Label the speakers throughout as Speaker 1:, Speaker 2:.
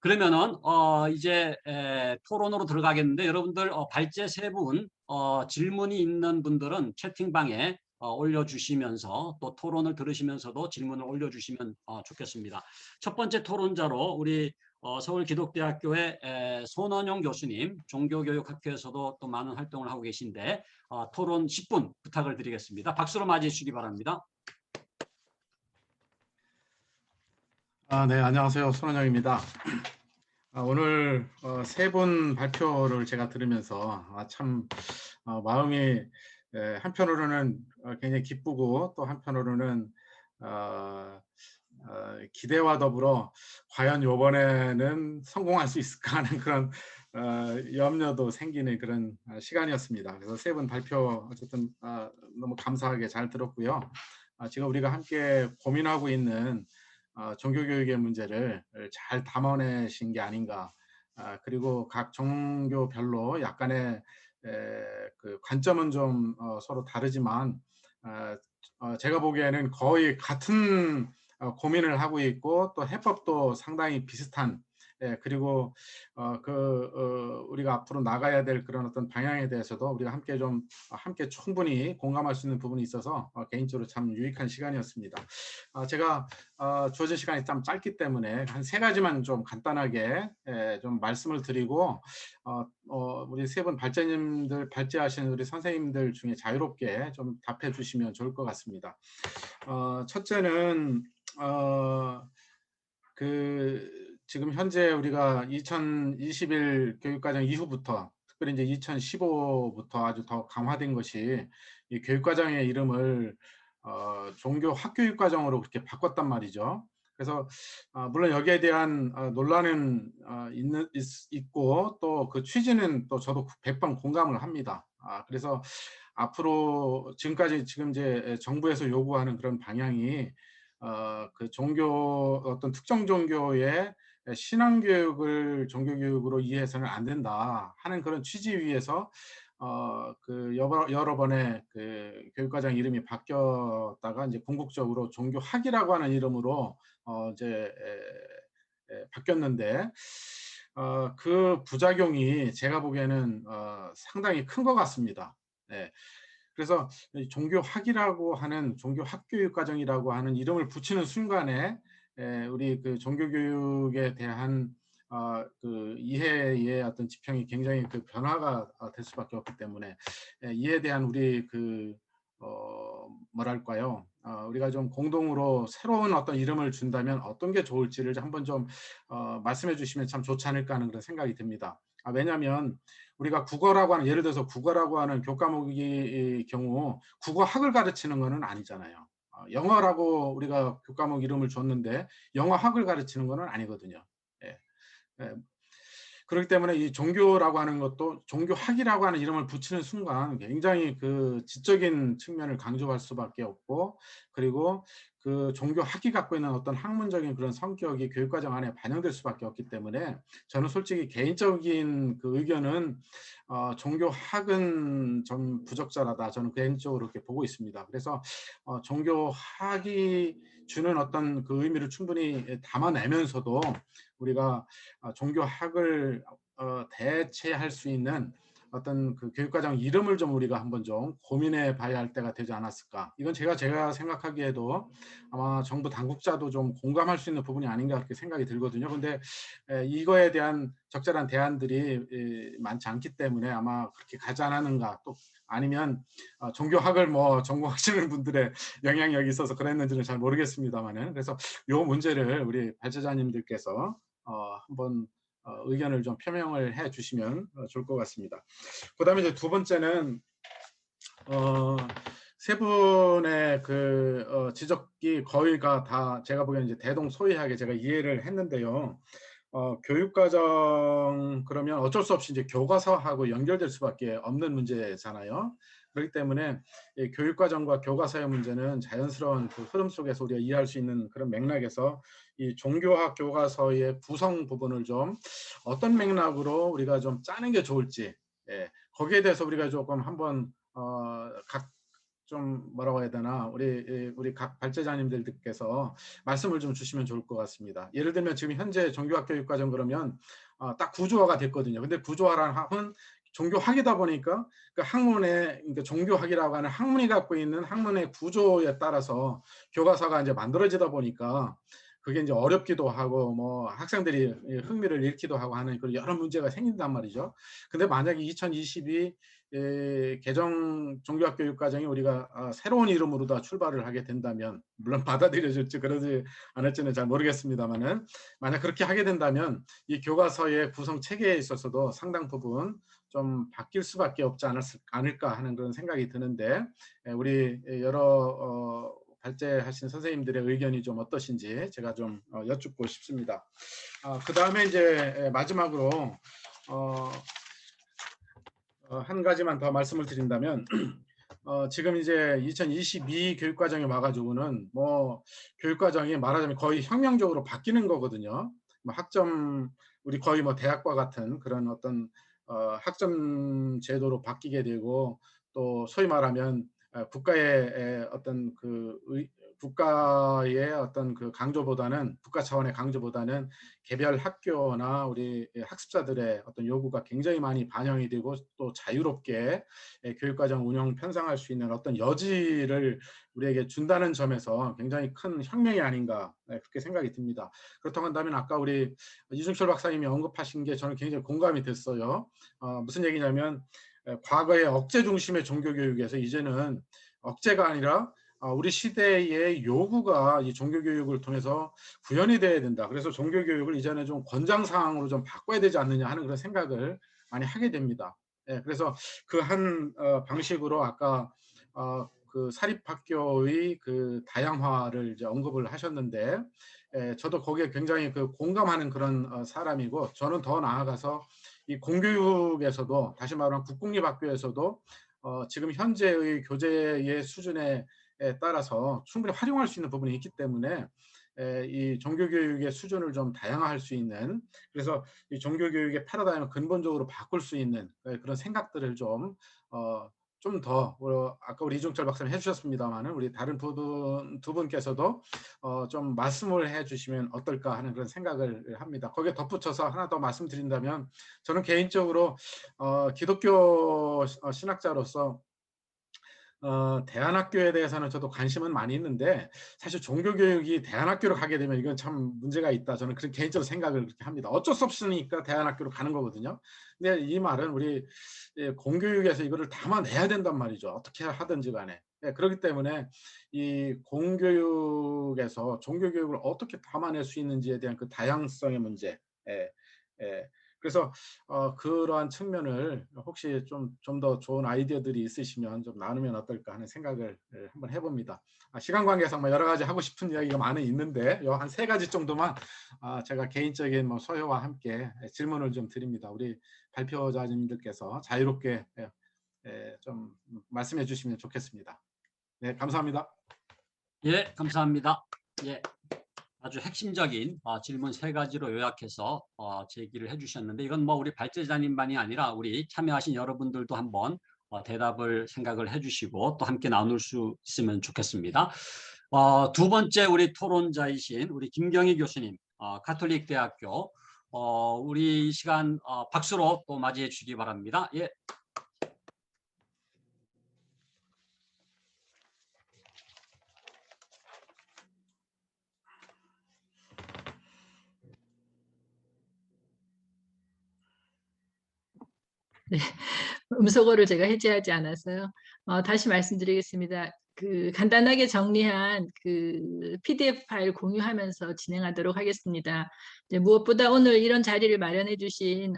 Speaker 1: 그러면은 이제 토론으로 들어가겠는데 여러분들 발제 세 분 질문이 있는 분들은 채팅방에 올려주시면서 또 토론을 들으시면서도 질문을 올려주시면 좋겠습니다. 첫 번째 토론자로 우리 서울기독대학교의 손원용 교수님, 종교교육학회에서도 또 많은 활동을 하고 계신데 토론 10분 부탁을 드리겠습니다. 박수로 맞이해 주시기 바랍니다.
Speaker 2: 네, 안녕하세요. 손원영입니다. 오늘 세 분 발표를 제가 들으면서 참 마음이 한편으로는 굉장히 기쁘고 또 한편으로는 어, 기대와 더불어 과연 이번에는 성공할 수 있을까 하는 그런 염려도 생기는 그런 시간이었습니다. 그래서 세 분 발표 어쨌든 너무 감사하게 잘 들었고요. 지금 우리가 함께 고민하고 있는 종교교육의 문제를 잘 담아내신 게 아닌가. 그리고 각 종교별로 약간의 그 관점은 좀 서로 다르지만 제가 보기에는 거의 같은 고민을 하고 있고 또 해법도 상당히 비슷한 그리고 우리가 앞으로 나가야 될 그런 어떤 방향에 대해서도 우리가 함께 충분히 공감할 수 있는 부분이 있어서 개인적으로 참 유익한 시간이었습니다. 제가 주어진 시간이 좀 짧기 때문에 한 세 가지만 좀 간단하게 좀 말씀을 드리고 우리 세 분 발제하시는 우리 선생님들 중에 자유롭게 좀 답해 주시면 좋을 것 같습니다. 첫째는 지금 현재 우리가 2021 교육과정 이후부터 특별히 이제 2015부터 아주 더 강화된 것이 이 교육과정의 이름을 종교 학교육과정으로 그렇게 바꿨단 말이죠. 그래서 물론 여기에 대한 논란은 있고 또 그 취지는 또 저도 100번 공감을 합니다. 그래서 앞으로 지금 이제 정부에서 요구하는 그런 방향이 그 어떤 특정 종교의 신앙교육을 종교교육으로 이해해서는 안 된다 하는 그런 취지 위에서 여러 번의 그 교육과정 이름이 바뀌었다가 이제 궁극적으로 종교학이라고 하는 이름으로 이제 바뀌었는데 그 부작용이 제가 보기에는 상당히 큰 것 같습니다. 네. 그래서 종교학이라고 하는 종교학교육과정이라고 하는 이름을 붙이는 순간에 우리 그 종교교육에 대한 그 이해의 어떤 지평이 굉장히 그 변화가 될 수밖에 없기 때문에 이에 대한 우리 그 뭐랄까요? 우리가 좀 공동으로 새로운 어떤 이름을 준다면 어떤 게 좋을지를 한번 좀 말씀해 주시면 참 좋지 않을까 하는 그런 생각이 듭니다. 왜냐하면 우리가 국어라고 하는 예를 들어서 국어라고 하는 교과목의 경우 국어학을 가르치는 것은 아니잖아요. 영어라고 우리가 교과목 이름을 줬는데 영어학을 가르치는 것은 아니거든요. 예. 예. 그렇기 때문에 이 종교라고 하는 것도 종교학이라고 하는 이름을 붙이는 순간 굉장히 그 지적인 측면을 강조할 수밖에 없고 그리고 그 종교학이 갖고 있는 어떤 학문적인 그런 성격이 교육과정 안에 반영될 수밖에 없기 때문에 저는 솔직히 개인적인 그 의견은 종교학은 좀 부적절하다. 저는 개인적으로 그렇게 보고 있습니다. 그래서 종교학이 주는 어떤 그 의미를 충분히 담아내면서도 우리가 종교학을 대체할 수 있는 어떤 그 교육과정 이름을 좀 우리가 한번 좀 고민해 봐야 할 때가 되지 않았을까. 이건 제가 생각하기에도 아마 정부 당국자도 좀 공감할 수 있는 부분이 아닌가 그렇게 생각이 들거든요. 근데 이거에 대한 적절한 대안들이 많지 않기 때문에 아마 그렇게 가지 않았는가 또 아니면 종교학을 뭐 전공하시는 분들의 영향력이 있어서 그랬는지는 잘 모르겠습니다만은 그래서 요 문제를 우리 발제자님들께서 한번 의견을 좀 표명을 해 주시면 좋을 것 같습니다. 그다음에 이제 두 번째는 세 분의 그 지적이 거의가 다 제가 보기에는 이제 대동소이하게 제가 이해를 했는데요. 교육과정 그러면 어쩔 수 없이 이제 교과서하고 연결될 수밖에 없는 문제잖아요. 그렇기 때문에 이 교육과정과 교과서의 문제는 자연스러운 그 흐름 속에서 우리가 이해할 수 있는 그런 맥락에서 이 종교학 교과서의 구성 부분을 좀 어떤 맥락으로 우리가 좀 짜는 게 좋을지 거기에 대해서 우리가 조금 한번 각 좀 뭐라고 해야 되나 우리 각 발제자님들께서 말씀을 좀 주시면 좋을 것 같습니다. 예를 들면 지금 현재 종교학 교육과정 그러면 딱 구조화가 됐거든요. 근데 구조화라는 학은 종교학이다 보니까 그 학문의 그러니까 종교학이라고 하는 학문이 갖고 있는 학문의 구조에 따라서 교과서가 이제 만들어지다 보니까 그게 이제 어렵기도 하고 뭐 학생들이 흥미를 잃기도 하고 하는 그런 여러 문제가 생긴단 말이죠. 근데 만약에 2022 개정 종교학 교육 과정이 우리가 새로운 이름으로 다 출발을 하게 된다면, 물론 받아들여질지 그러지 않을지는 잘 모르겠습니다만은, 만약 그렇게 하게 된다면 이 교과서의 구성 체계에 있어서도 상당 부분 좀 바뀔 수밖에 없지 않을까 하는 그런 생각이 드는데, 우리 여러 발제하신 선생님들의 의견이 좀 어떠신지 제가 좀 여쭙고 싶습니다. 그 다음에 이제 마지막으로 한 가지만 더 말씀을 드린다면, 지금 이제 2022 교육과정에 와가지고는 뭐 교육과정이 말하자면 거의 혁명적으로 바뀌는 거거든요. 뭐 학점 우리 거의 뭐 대학과 같은 그런 어떤 학점 제도로 바뀌게 되고, 또 소위 말하면 국가의 어떤 국가의 어떤 그 강조보다는 국가 차원의 강조보다는 개별 학교나 우리 학습자들의 어떤 요구가 굉장히 많이 반영이 되고, 또 자유롭게 교육과정 운영 편성할 수 있는 어떤 여지를 우리에게 준다는 점에서 굉장히 큰 혁명이 아닌가 그렇게 생각이 듭니다. 그렇다고 한다면 아까 우리 이중철 박사님이 언급하신 게 저는 굉장히 공감이 됐어요. 무슨 얘기냐면 과거의 억제 중심의 종교교육에서 이제는 억제가 아니라 우리 시대의 요구가 이 종교교육을 통해서 구현이 돼야 된다. 그래서 종교교육을 이제는 좀 권장사항으로 좀 바꿔야 되지 않느냐 하는 그런 생각을 많이 하게 됩니다. 그래서 그 한 방식으로 아까 그 사립학교의 그 다양화를 이제 언급을 하셨는데, 저도 거기에 굉장히 그 공감하는 그런 사람이고, 저는 더 나아가서 이 공교육에서도 다시 말하면 국공립학교에서도 지금 현재의 교재의 수준에 따라서 충분히 활용할 수 있는 부분이 있기 때문에 이 종교교육의 수준을 좀 다양화할 수 있는, 그래서 이 종교교육의 패러다임을 근본적으로 바꿀 수 있는 그런 생각들을 좀 더 아까 우리 이중철 박사님 해주셨습니다만은 우리 다른 두 분께서도 좀 말씀을 해주시면 어떨까 하는 그런 생각을 합니다. 거기에 덧붙여서 하나 더 말씀드린다면, 저는 개인적으로 기독교 신학자로서 대안학교에 대해서는 저도 관심은 많이 있는데, 사실 종교교육이 대안학교로 가게 되면 이건 참 문제가 있다, 저는 그런 개인적으로 생각을 그렇게 합니다. 어쩔 수 없으니까 대안학교로 가는 거거든요. 근데 이 말은 우리 공교육에서 이거를 담아내야 된단 말이죠. 어떻게 하든지 간에. 그렇기 때문에 이 공교육에서 종교교육을 어떻게 담아낼 수 있는지에 대한 그 다양성의 문제, 그래서 그러한 측면을 혹시 좀 더 좋은 아이디어들이 있으시면 좀 나누면 어떨까 하는 생각을 한번 해봅니다. 시간 관계상 뭐 여러 가지 하고 싶은 이야기가 많이 있는데 한 3가지 정도만 제가 개인적인 뭐 소회와 함께 질문을 좀 드립니다. 우리 발표자님들께서 자유롭게 좀 말씀해 주시면 좋겠습니다. 네, 감사합니다.
Speaker 1: 예, 감사합니다. 예. 아주 핵심적인 질문 3가지로 요약해서 제기를 해주셨는데, 이건 뭐 우리 발제자님만이 아니라 우리 참여하신 여러분들도 한번 대답을 생각을 해주시고 또 함께 나눌 수 있으면 좋겠습니다. 2번째 우리 토론자이신 우리 김경희 교수님, 가톨릭 대학교, 우리 이 시간 박수로 또 맞이해 주시기 바랍니다. 예.
Speaker 3: 네, 음소거를 제가 해제하지 않아서요. 다시 말씀드리겠습니다. 간단하게 정리한 PDF 파일 공유하면서 진행하도록 하겠습니다. 무엇보다 오늘 이런 자리를 마련해 주신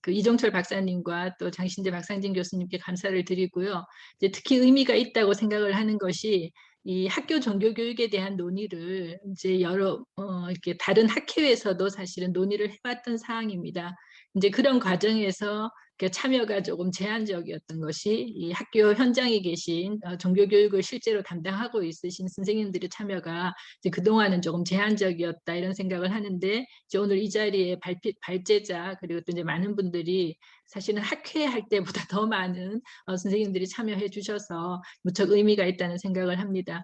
Speaker 3: 이종철 박사님과 또 장신재 박상진 교수님께 감사를 드리고요. 특히 의미가 있다고 생각을 하는 것이 이 학교 종교교육에 대한 논의를 이제 여러 이렇게 다른 학회에서도 사실은 논의를 해왔던 사항입니다. 이제 그런 과정에서 참여가 조금 제한적이었던 것이 이 학교 현장에 계신 종교교육을 실제로 담당하고 있으신 선생님들의 참여가 이제 그동안은 조금 제한적이었다 이런 생각을 하는데 이제 오늘 이 자리에 발제자 그리고 또 이제 많은 분들이 사실은 학회 할 때보다 더 많은 선생님들이 참여해 주셔서 무척 의미가 있다는 생각을 합니다.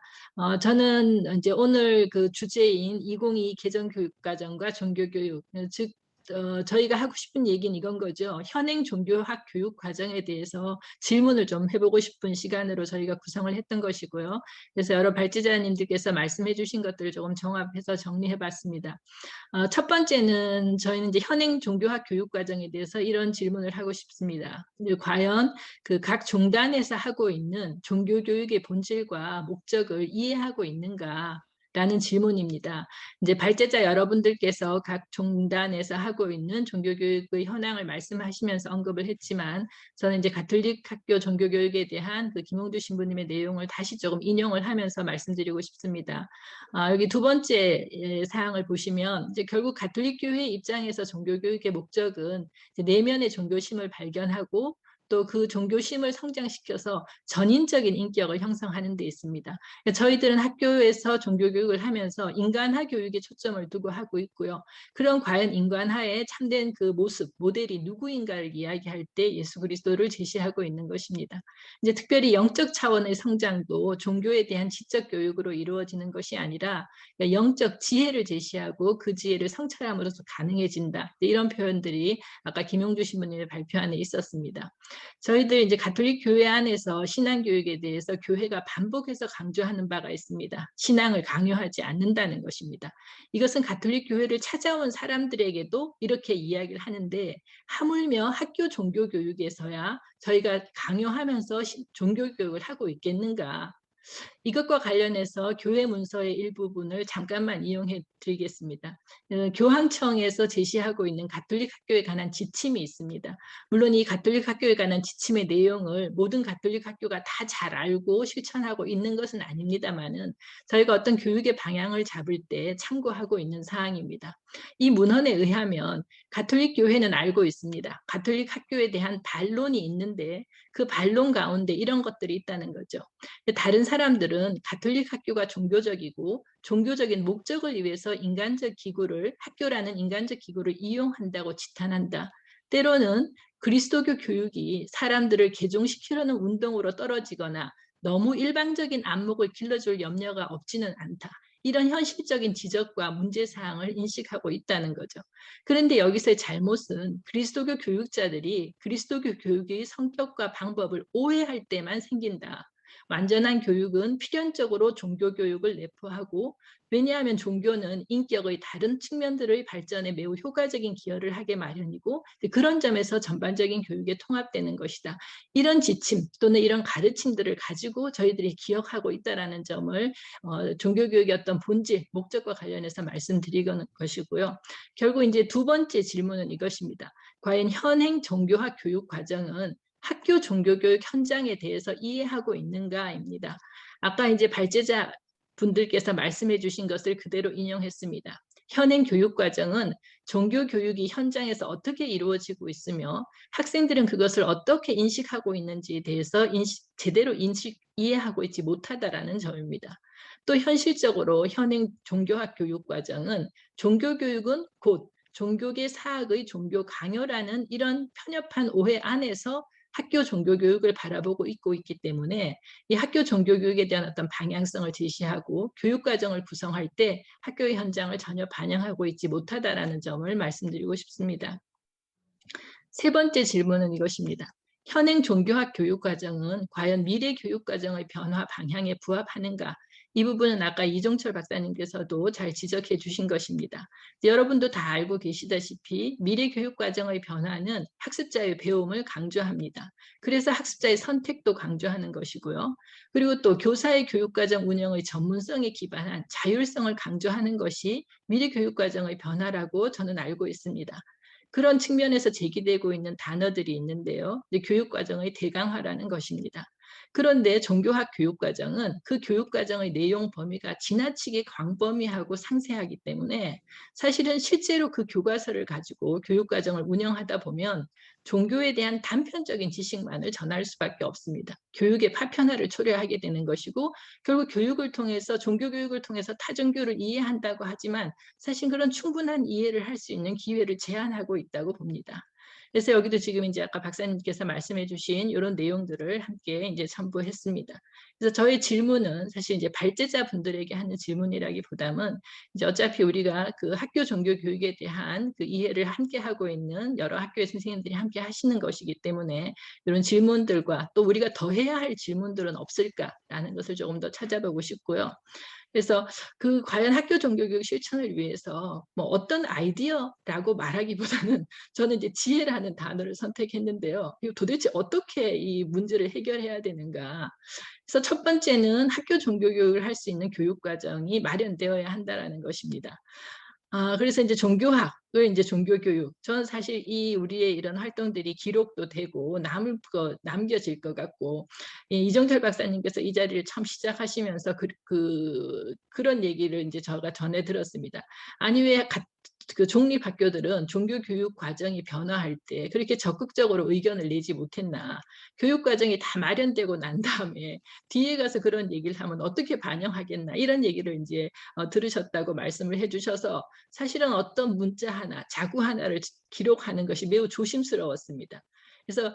Speaker 3: 저는 이제 오늘 그 주제인 2022 개정교육과정과 종교교육, 즉 저희가 하고 싶은 얘기는 이건 거죠. 현행 종교학 교육 과정에 대해서 질문을 좀 해보고 싶은 시간으로 저희가 구성을 했던 것이고요. 그래서 여러 발제자님들께서 말씀해 주신 것들을 조금 종합해서 정리해 봤습니다. 첫 번째는 저희는 이제 현행 종교학 교육 과정에 대해서 이런 질문을 하고 싶습니다. 과연 그 각 종단에서 하고 있는 종교 교육의 본질과 목적을 이해하고 있는가? 라는 질문입니다. 이제 발제자 여러분들께서 각 종단에서 하고 있는 종교교육의 현황을 말씀하시면서 언급을 했지만 저는 이제 가톨릭 학교 종교교육에 대한 그 김홍주 신부님의 내용을 다시 조금 인용을 하면서 말씀드리고 싶습니다. 여기 두 번째 사항을 보시면 이제 결국 가톨릭 교회 입장에서 종교교육의 목적은 이제 내면의 종교심을 발견하고 또 그 종교심을 성장시켜서 전인적인 인격을 형성하는 데 있습니다. 저희들은 학교에서 종교교육을 하면서 인간화 교육에 초점을 두고 하고 있고요. 그런 과연 인간화의 참된 그 모습, 모델이 누구인가를 이야기할 때 예수 그리스도를 제시하고 있는 것입니다. 이제 특별히 영적 차원의 성장도 종교에 대한 지적 교육으로 이루어지는 것이 아니라 영적 지혜를 제시하고 그 지혜를 성찰함으로써 가능해진다. 이런 표현들이 아까 김용주 신부님의 발표 안에 있었습니다. 저희들 이제 가톨릭 교회 안에서 신앙 교육에 대해서 교회가 반복해서 강조하는 바가 있습니다. 신앙을 강요하지 않는다는 것입니다. 이것은 가톨릭 교회를 찾아온 사람들에게도 이렇게 이야기를 하는데 하물며 학교 종교 교육에서야 저희가 강요하면서 종교 교육을 하고 있겠는가? 이것과 관련해서 교회 문서의 일부분을 잠깐만 이용해 드리겠습니다. 교황청에서 제시하고 있는 가톨릭 학교에 관한 지침이 있습니다. 물론 이 가톨릭 학교에 관한 지침의 내용을 모든 가톨릭 학교가 다 잘 알고 실천하고 있는 것은 아닙니다만은 저희가 어떤 교육의 방향을 잡을 때 참고하고 있는 사항입니다. 이 문헌에 의하면 가톨릭 교회는 알고 있습니다. 가톨릭 학교에 대한 반론이 있는데 그 반론 가운데 이런 것들이 있다는 거죠. 다른 사람들은 가톨릭 학교가 종교적이고 종교적인 목적을 위해서 학교라는 인간적 기구를 이용한다고 지탄한다. 때로는 그리스도교 교육이 사람들을 개종시키려는 운동으로 떨어지거나 너무 일방적인 안목을 길러줄 염려가 없지는 않다. 이런 현실적인 지적과 문제사항을 인식하고 있다는 거죠. 그런데 여기서의 잘못은 그리스도교 교육자들이 그리스도교 교육의 성격과 방법을 오해할 때만 생긴다. 완전한 교육은 필연적으로 종교교육을 내포하고 왜냐하면 종교는 인격의 다른 측면들의 발전에 매우 효과적인 기여를 하게 마련이고 그런 점에서 전반적인 교육에 통합되는 것이다. 이런 지침 또는 이런 가르침들을 가지고 저희들이 기억하고 있다는 점을 종교교육의 어떤 본질, 목적과 관련해서 말씀드리는 것이고요. 결국 이제 두 번째 질문은 이것입니다. 과연 현행 종교학 교육 과정은 학교 종교교육 현장에 대해서 이해하고 있는가입니다. 아까 이제 발제자 분들께서 말씀해 주신 것을 그대로 인용했습니다. 현행 교육과정은 종교교육이 현장에서 어떻게 이루어지고 있으며 학생들은 그것을 어떻게 인식하고 있는지에 대해서 제대로 이해하고 있지 못하다라는 점입니다. 또 현실적으로 현행 종교학 교육과정은 종교교육은 곧 종교계 사학의 종교 강요라는 이런 편협한 오해 안에서 학교 종교교육을 바라보고 있기 때문에 이 학교 종교교육에 대한 어떤 방향성을 제시하고 교육과정을 구성할 때 학교의 현장을 전혀 반영하고 있지 못하다라는 점을 말씀드리고 싶습니다. 세 번째 질문은 이것입니다. 현행 종교학 교육과정은 과연 미래 교육과정의 변화 방향에 부합하는가? 이 부분은 아까 이종철 박사님께서도 잘 지적해 주신 것입니다. 여러분도 다 알고 계시다시피 미래 교육과정의 변화는 학습자의 배움을 강조합니다. 그래서 학습자의 선택도 강조하는 것이고요. 그리고 또 교사의 교육과정 운영의 전문성에 기반한 자율성을 강조하는 것이 미래 교육과정의 변화라고 저는 알고 있습니다. 그런 측면에서 제기되고 있는 단어들이 있는데요. 교육과정의 대강화라는 것입니다. 그런데 종교학 교육과정은 그 교육과정의 내용 범위가 지나치게 광범위하고 상세하기 때문에 사실은 실제로 그 교과서를 가지고 교육과정을 운영하다 보면 종교에 대한 단편적인 지식만을 전할 수밖에 없습니다. 교육의 파편화를 초래하게 되는 것이고 결국 교육을 통해서 종교교육을 통해서 타종교를 이해한다고 하지만 사실 그런 충분한 이해를 할 수 있는 기회를 제한하고 있다고 봅니다. 그래서 여기도 지금 이제 아까 박사님께서 말씀해 주신 이런 내용들을 함께 이제 첨부했습니다. 그래서 저의 질문은 사실 이제 발제자 분들에게 하는 질문이라기보다는 이제 어차피 우리가 그 학교 종교 교육에 대한 그 이해를 함께 하고 있는 여러 학교의 선생님들이 함께 하시는 것이기 때문에 이런 질문들과 또 우리가 더 해야 할 질문들은 없을까라는 것을 조금 더 찾아보고 싶고요. 그래서 그 과연 학교 종교교육 실천을 위해서 뭐 어떤 아이디어라고 말하기보다는 저는 이제 지혜라는 단어를 선택했는데요. 이거 도대체 어떻게 이 문제를 해결해야 되는가? 그래서 첫 번째는 학교 종교교육을 할 수 있는 교육과정이 마련되어야 한다라는 것입니다. 그래서 이제 종교학을 이제 종교교육. 저는 사실 이 우리의 이런 활동들이 기록도 되고 남겨질 것 같고, 예, 이정철 박사님께서 이 자리를 처음 시작하시면서 그런 얘기를 이제 제가 전해 들었습니다. 아니 왜 그 종립학교들은 종교교육 과정이 변화할 때 그렇게 적극적으로 의견을 내지 못했나. 교육과정이 다 마련되고 난 다음에 뒤에 가서 그런 얘기를 하면 어떻게 반영하겠나. 이런 얘기를 이제 들으셨다고 말씀을 해주셔서 사실은 어떤 문자 하나, 자구 하나를 기록하는 것이 매우 조심스러웠습니다. 그래서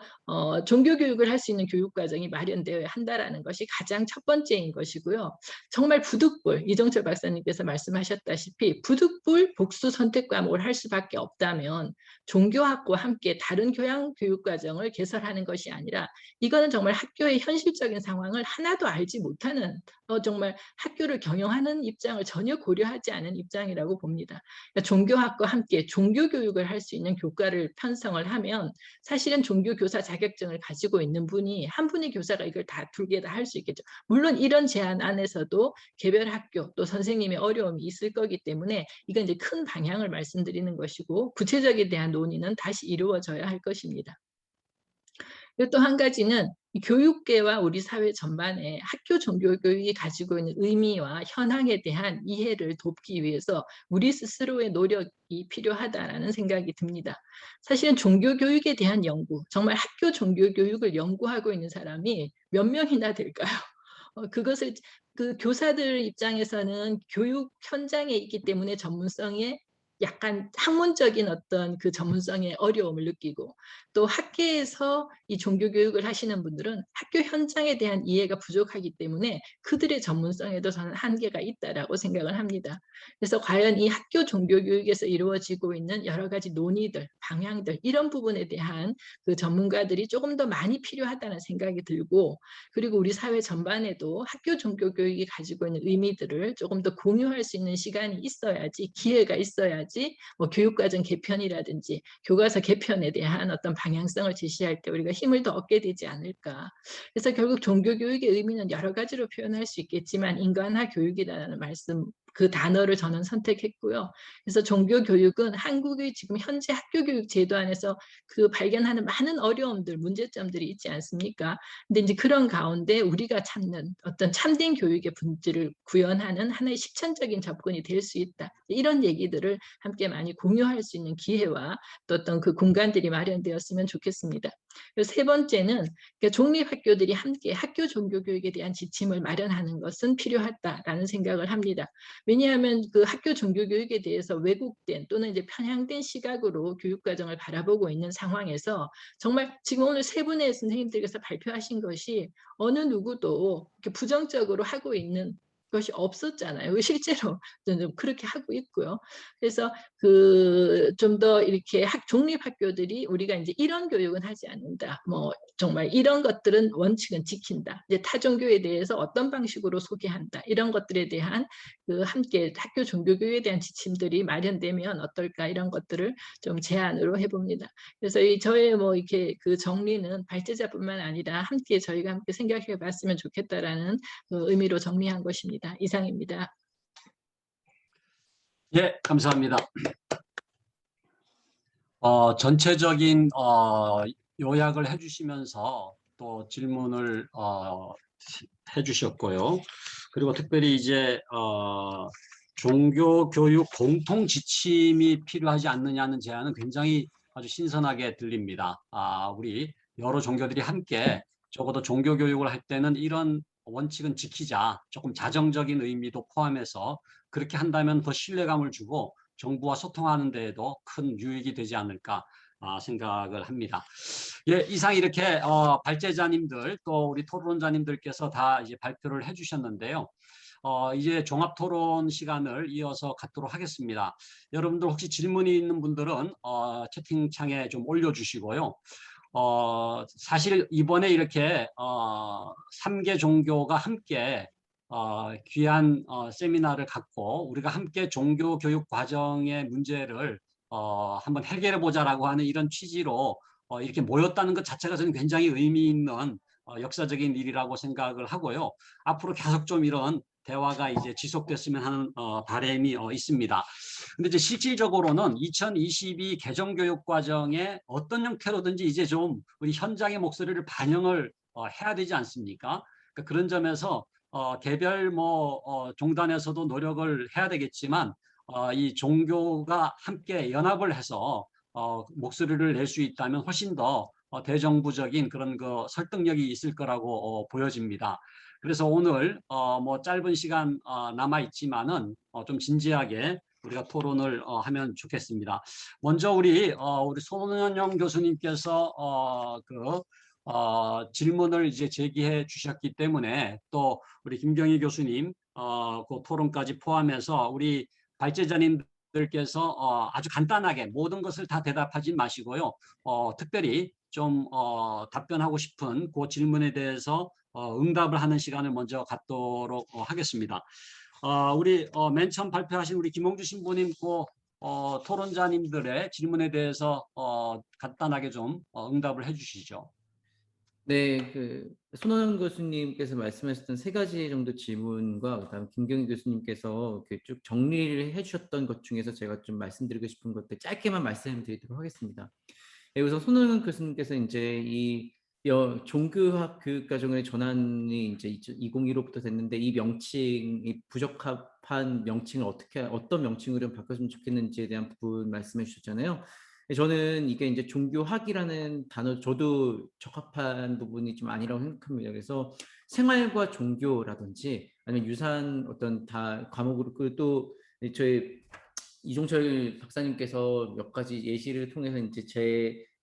Speaker 3: 종교교육을 할 수 있는 교육과정이 마련되어야 한다는 것이 가장 첫 번째인 것이고요. 정말 부득불, 이정철 박사님께서 말씀하셨다시피 부득불 복수 선택 과목을 할 수밖에 없다면 종교학과 함께 다른 교육과정을 개설하는 것이 아니라 이거는 정말 학교의 현실적인 상황을 하나도 알지 못하는 정말 학교를 경영하는 입장을 전혀 고려하지 않은 입장이라고 봅니다. 그러니까 종교학과 함께 종교교육을 할 수 있는 교과를 편성을 하면 사실은 종교교사 자격증을 가지고 있는 분이 한 분의 교사가 이걸 다 두 개 다 할 수 있겠죠. 물론 이런 제안 안에서도 개별 학교 또 선생님의 어려움이 있을 거기 때문에 이건 이제 큰 방향을 말씀드리는 것이고 구체적에 대한 논의는 다시 이루어져야 할 것입니다. 그리고 또 한 가지는 교육계와 우리 사회 전반에 학교 종교교육이 가지고 있는 의미와 현황에 대한 이해를 돕기 위해서 우리 스스로의 노력이 필요하다는 생각이 듭니다. 사실은 종교교육에 대한 연구, 정말 학교 종교교육을 연구하고 있는 사람이 몇 명이나 될까요? 그것을 그 교사들 입장에서는 교육 현장에 있기 때문에 전문성에 약간 학문적인 어떤 그 전문성의 어려움을 느끼고 또 학계에서 이 종교교육을 하시는 분들은 학교 현장에 대한 이해가 부족하기 때문에 그들의 전문성에도 저는 한계가 있다라고 생각을 합니다. 그래서 과연 이 학교 종교교육에서 이루어지고 있는 여러 가지 논의들, 방향들 이런 부분에 대한 그 전문가들이 조금 더 많이 필요하다는 생각이 들고 그리고 우리 사회 전반에도 학교 종교교육이 가지고 있는 의미들을 조금 더 공유할 수 있는 시간이 있어야지 기회가 있어야지 뭐 교육과정 개편이라든지 교과서 개편에 대한 어떤 방향성을 제시할 때 우리가 힘을 더 얻게 되지 않을까. 그래서 결국 종교교육의 의미는 여러 가지로 표현할 수 있겠지만 인간화 교육이라는 말씀 그 단어를 저는 선택했고요. 그래서 종교교육은 한국의 지금 현재 학교교육 제도 안에서 그 발견하는 많은 어려움들, 문제점들이 있지 않습니까? 근데 이제 그런 가운데 우리가 찾는 어떤 참된 교육의 본질을 구현하는 하나의 실천적인 접근이 될 수 있다. 이런 얘기들을 함께 많이 공유할 수 있는 기회와 또 어떤 그 공간들이 마련되었으면 좋겠습니다. 그리고 세 번째는 종립학교들이 함께 학교 종교교육에 대한 지침을 마련하는 것은 필요하다라는 생각을 합니다. 왜냐하면 그 학교 종교교육에 대해서 왜곡된 또는 이제 편향된 시각으로 교육과정을 바라보고 있는 상황에서 정말 지금 오늘 세 분의 선생님들께서 발표하신 것이 어느 누구도 이렇게 부정적으로 하고 있는 것이 없었잖아요. 실제로 좀 그렇게 하고 있고요. 그래서 그 좀 더 이렇게 종립학교들이 우리가 이제 이런 교육은 하지 않는다. 뭐 정말 이런 것들은 원칙은 지킨다. 이제 타종교에 대해서 어떤 방식으로 소개한다. 이런 것들에 대한 그 함께 학교 종교교육에 대한 지침들이 마련되면 어떨까 이런 것들을 좀 제안으로 해봅니다. 그래서 저의 뭐 이렇게 그 정리는 발제자뿐만 아니라 함께 저희가 함께 생각해봤으면 좋겠다라는 그 의미로 정리한 것입니다. 이상입니다.
Speaker 1: 예, 감사합니다. 전체적인 요약을 해주시면서 또 질문을 해주셨고요. 그리고 특별히 이제 종교교육 공통 지침이 필요하지 않느냐는 제안은 굉장히 아주 신선하게 들립니다. 우리 여러 종교들이 함께 적어도 종교교육을 할 때는 이런 원칙은 지키자. 조금 자정적인 의미도 포함해서 그렇게 한다면 더 신뢰감을 주고 정부와 소통하는 데에도 큰 유익이 되지 않을까 생각을 합니다. 예, 이상 이렇게 발제자님들 또 우리 토론자님들께서 다 이제 발표를 해주셨는데요. 이제 종합토론 시간을 이어서 갖도록 하겠습니다. 여러분들 혹시 질문이 있는 분들은 채팅창에 좀 올려주시고요. 사실 이번에 이렇게 3개 종교가 함께 귀한 세미나를 갖고 우리가 함께 종교 교육 과정의 문제를 한번 해결해 보자라고 하는 이런 취지로 이렇게 모였다는 것 자체가 저는 굉장히 의미 있는 역사적인 일이라고 생각을 하고요. 앞으로 계속 좀 이런 대화가 이제 지속됐으면 하는 바람이 있습니다. 근데 이제 실질적으로는 2022 개정교육과정에 어떤 형태로든지 이제 좀 우리 현장의 목소리를 반영을 해야 되지 않습니까? 그러니까 그런 점에서 개별 종단에서도 노력을 해야 되겠지만 이 종교가 함께 연합을 해서 목소리를 낼 수 있다면 훨씬 더 대정부적인 그런 그 설득력이 있을 거라고 보여집니다. 그래서 오늘 뭐 짧은 시간 남아 있지만은 좀 진지하게 우리가 토론을 하면 좋겠습니다. 먼저 우리 손은영 교수님께서 질문을 이제 제기해 주셨기 때문에 또 우리 김경희 교수님 그 토론까지 포함해서 우리 발제자님들께서 아주 간단하게 모든 것을 다 대답하지 마시고요. 특별히 좀 답변하고 싶은 그 질문에 대해서 응답을 하는 시간을 먼저 갖도록 하겠습니다. 우리 맨 처음 발표하신 우리 김홍주 신부님 그 토론자님들의 질문에 대해서 간단하게 좀 응답을 해주시죠.
Speaker 4: 네, 손원영 교수님께서 말씀하셨던 세 가지 정도 질문과 그다음 김경희 교수님께서 쭉 정리를 해주셨던 것 중에서 제가 좀 말씀드리고 싶은 것들 짧게만 말씀드리도록 하겠습니다. 네, 우선 손원영 교수님께서 이제 이 종교학 교육과정의 전환이 이제 2015부터 됐는데 이 명칭이 부적합한 명칭을 어떤 명칭으로 바꿨으면 좋겠는지에 대한 부분 말씀해 주셨잖아요. 저는 이게 이제 종교학이라는 단어 저도 적합한 부분이 좀 아니라고 생각합니다. 그래서 생활과 종교라든지 아니면 유산 어떤 다 과목으로 또 저희 이종철 박사님께서 몇 가지 예시를 통해서 이제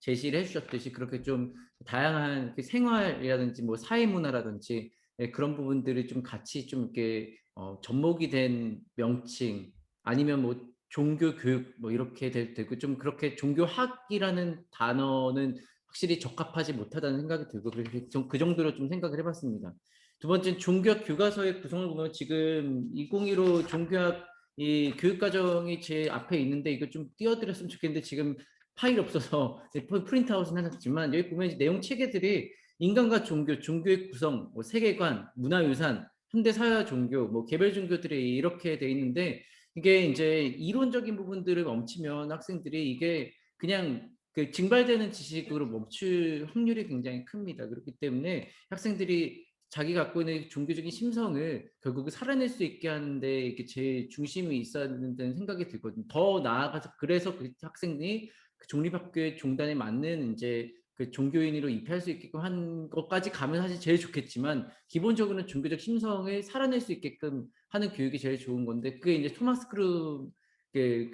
Speaker 4: 제시를 해주셨듯이 그렇게 좀 다양한 생활이라든지 뭐 사회문화라든지 그런 부분들이 좀 같이 좀 이렇게 접목이 된 명칭 아니면 뭐 종교 교육 뭐 이렇게 되고 좀 그렇게 종교학이라는 단어는 확실히 적합하지 못하다는 생각이 들고 그렇게 그 정도로 좀 생각을 해봤습니다. 두 번째는 종교학 교과서의 구성을 보면 지금 2015 종교학 이 교육과정이 제 앞에 있는데 이거 좀 띄워드렸으면 좋겠는데 지금 파일 없어서 프린트아웃은 해놨지만 여기 보면 내용 체계들이 인간과 종교, 종교의 구성, 뭐 세계관, 문화유산, 현대사회 종교, 뭐 개별 종교들이 이렇게 돼 있는데 이게 이제 이론적인 부분들을 멈추면 학생들이 이게 그냥 그 징발되는 지식으로 멈출 확률이 굉장히 큽니다. 그렇기 때문에 학생들이 자기 갖고 있는 종교적인 심성을 결국 살아낼 수 있게 하는데 이게 제일 중심이 있어야 된다는 생각이 들거든요. 더 나아가서 그래서 그 학생들이 그 종립학교의 종단에 맞는 이제 그 종교인으로 입회할 수 있게끔 한 것까지 가면 사실 제일 좋겠지만 기본적으로는 종교적 심성을 살아낼 수 있게끔 하는 교육이 제일 좋은 건데 그게 이제 토마스 크루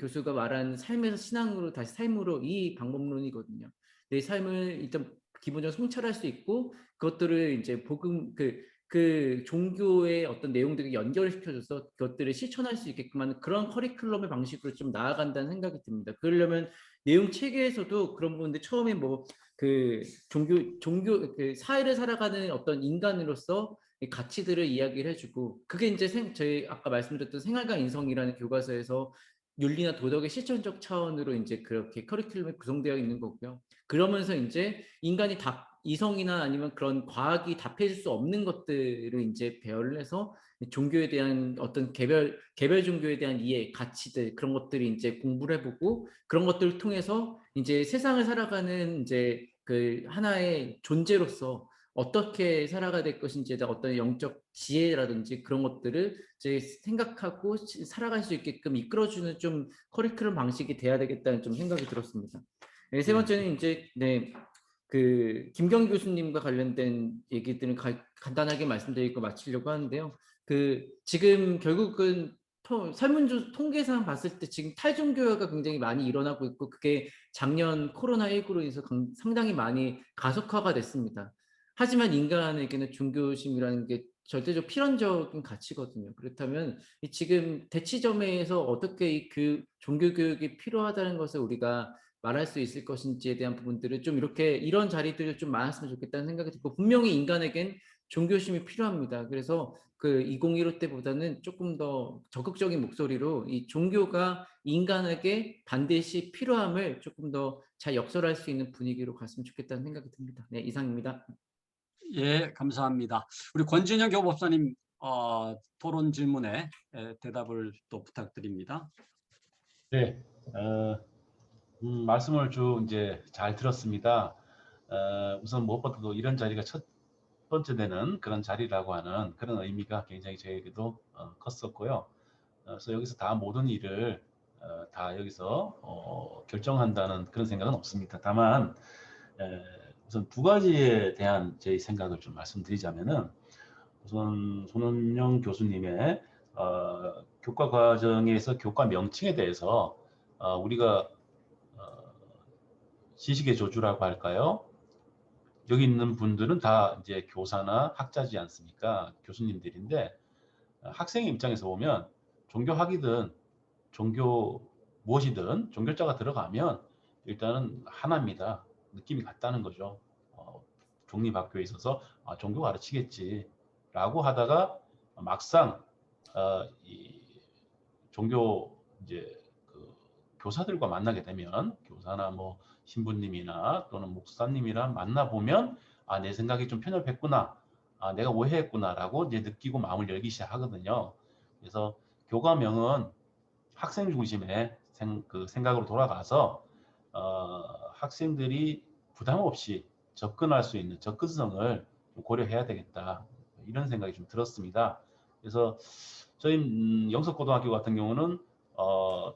Speaker 4: 교수가 말한 삶에서 신앙으로 다시 삶으로 이 방법론이거든요. 내 삶을 일단 기본적으로 성찰할 수 있고 그것들을 이제 복음 그 종교의 어떤 내용들을 연결을 시켜줘서 그것들을 실천할 수 있게끔 하는 그런 커리큘럼의 방식으로 좀 나아간다는 생각이 듭니다. 그러려면 내용 체계에서도 그런 부분들 처음에 뭐 그 종교 그 사회를 살아가는 어떤 인간으로서 가치들을 이야기를 해주고 그게 이제 저희 아까 말씀드렸던 생활과 인성이라는 교과서에서 윤리나 도덕의 실천적 차원으로 이제 그렇게 커리큘럼이 구성되어 있는 거고요. 그러면서 이제 인간이 이성이나 아니면 그런 과학이 답해줄 수 없는 것들을 이제 배열을 해서 종교에 대한 어떤 개별 종교에 대한 이해, 가치들 그런 것들이 이제 공부를 해보고 그런 것들을 통해서 이제 세상을 살아가는 이제 그 하나의 존재로서 어떻게 살아가야 될 것인지에 대한 어떤 영적 지혜라든지 그런 것들을 이제 생각하고 살아갈 수 있게끔 이끌어주는 좀 커리큘럼 방식이 돼야 되겠다는 좀 생각이 들었습니다. 네, 세 번째는 이제 그 김경 교수님과 관련된 얘기들은 간단하게 말씀드리고 마치려고 하는데요. 그 지금 결국은 설문조 통계상 봤을 때 지금 탈종교화가 굉장히 많이 일어나고 있고 그게 작년 코로나19로 인해서 상당히 많이 가속화가 됐습니다. 하지만 인간에게는 종교심이라는 게 절대적 필연적인 가치거든요. 그렇다면 지금 대치점에서 어떻게 그 종교 교육이 필요하다는 것을 우리가 말할 수 있을 것인지에 대한 부분들을 좀 이렇게 이런 자리들을 좀 많았으면 좋겠다는 생각이 들고 분명히 인간에겐 종교심이 필요합니다. 그래서 그 2015 때보다는 조금 더 적극적인 목소리로 이 종교가 인간에게 반드시 필요함을 조금 더 잘 역설할 수 있는 분위기로 갔으면 좋겠다는 생각이 듭니다. 네, 이상입니다.
Speaker 1: 예, 감사합니다. 우리 권진영 교법사님 토론 질문에 대답을 또 부탁드립니다.
Speaker 5: 네, 말씀을 쭉 이제 잘 들었습니다. 우선 무엇보다도 이런 자리가 첫 번째 되는 그런 자리라고 하는 그런 의미가 굉장히 저에게도 컸었고요. 그래서 여기서 다 모든 일을 다 여기서 결정한다는 그런 생각은 없습니다. 다만 우선 두 가지에 대한 제 생각을 좀 말씀드리자면은 우선 손원영 교수님의 교과 과정에서 교과 명칭에 대해서 우리가 지식의 조주라고 할까요? 여기 있는 분들은 다 이제 교사나 학자지 않습니까? 교수님들인데 학생의 입장에서 보면 종교학이든 종교 무엇이든 종교자가 들어가면 일단은 하나입니다. 느낌이 같다는 거죠. 종립학교에 있어서 종교 가르치겠지 라고 하다가 막상 이 종교 이제 그 교사들과 만나게 되면 교사나 뭐 신부님이나 또는 목사님이랑 만나보면 내 생각이 좀 편협했구나, 내가 오해했구나라고 이제 느끼고 마음을 열기 시작하거든요. 그래서 교과명은 학생 중심의 생각으로 돌아가서 학생들이 부담 없이 접근할 수 있는 접근성을 고려해야 되겠다, 이런 생각이 좀 들었습니다. 그래서 저희 영석고등학교 같은 경우는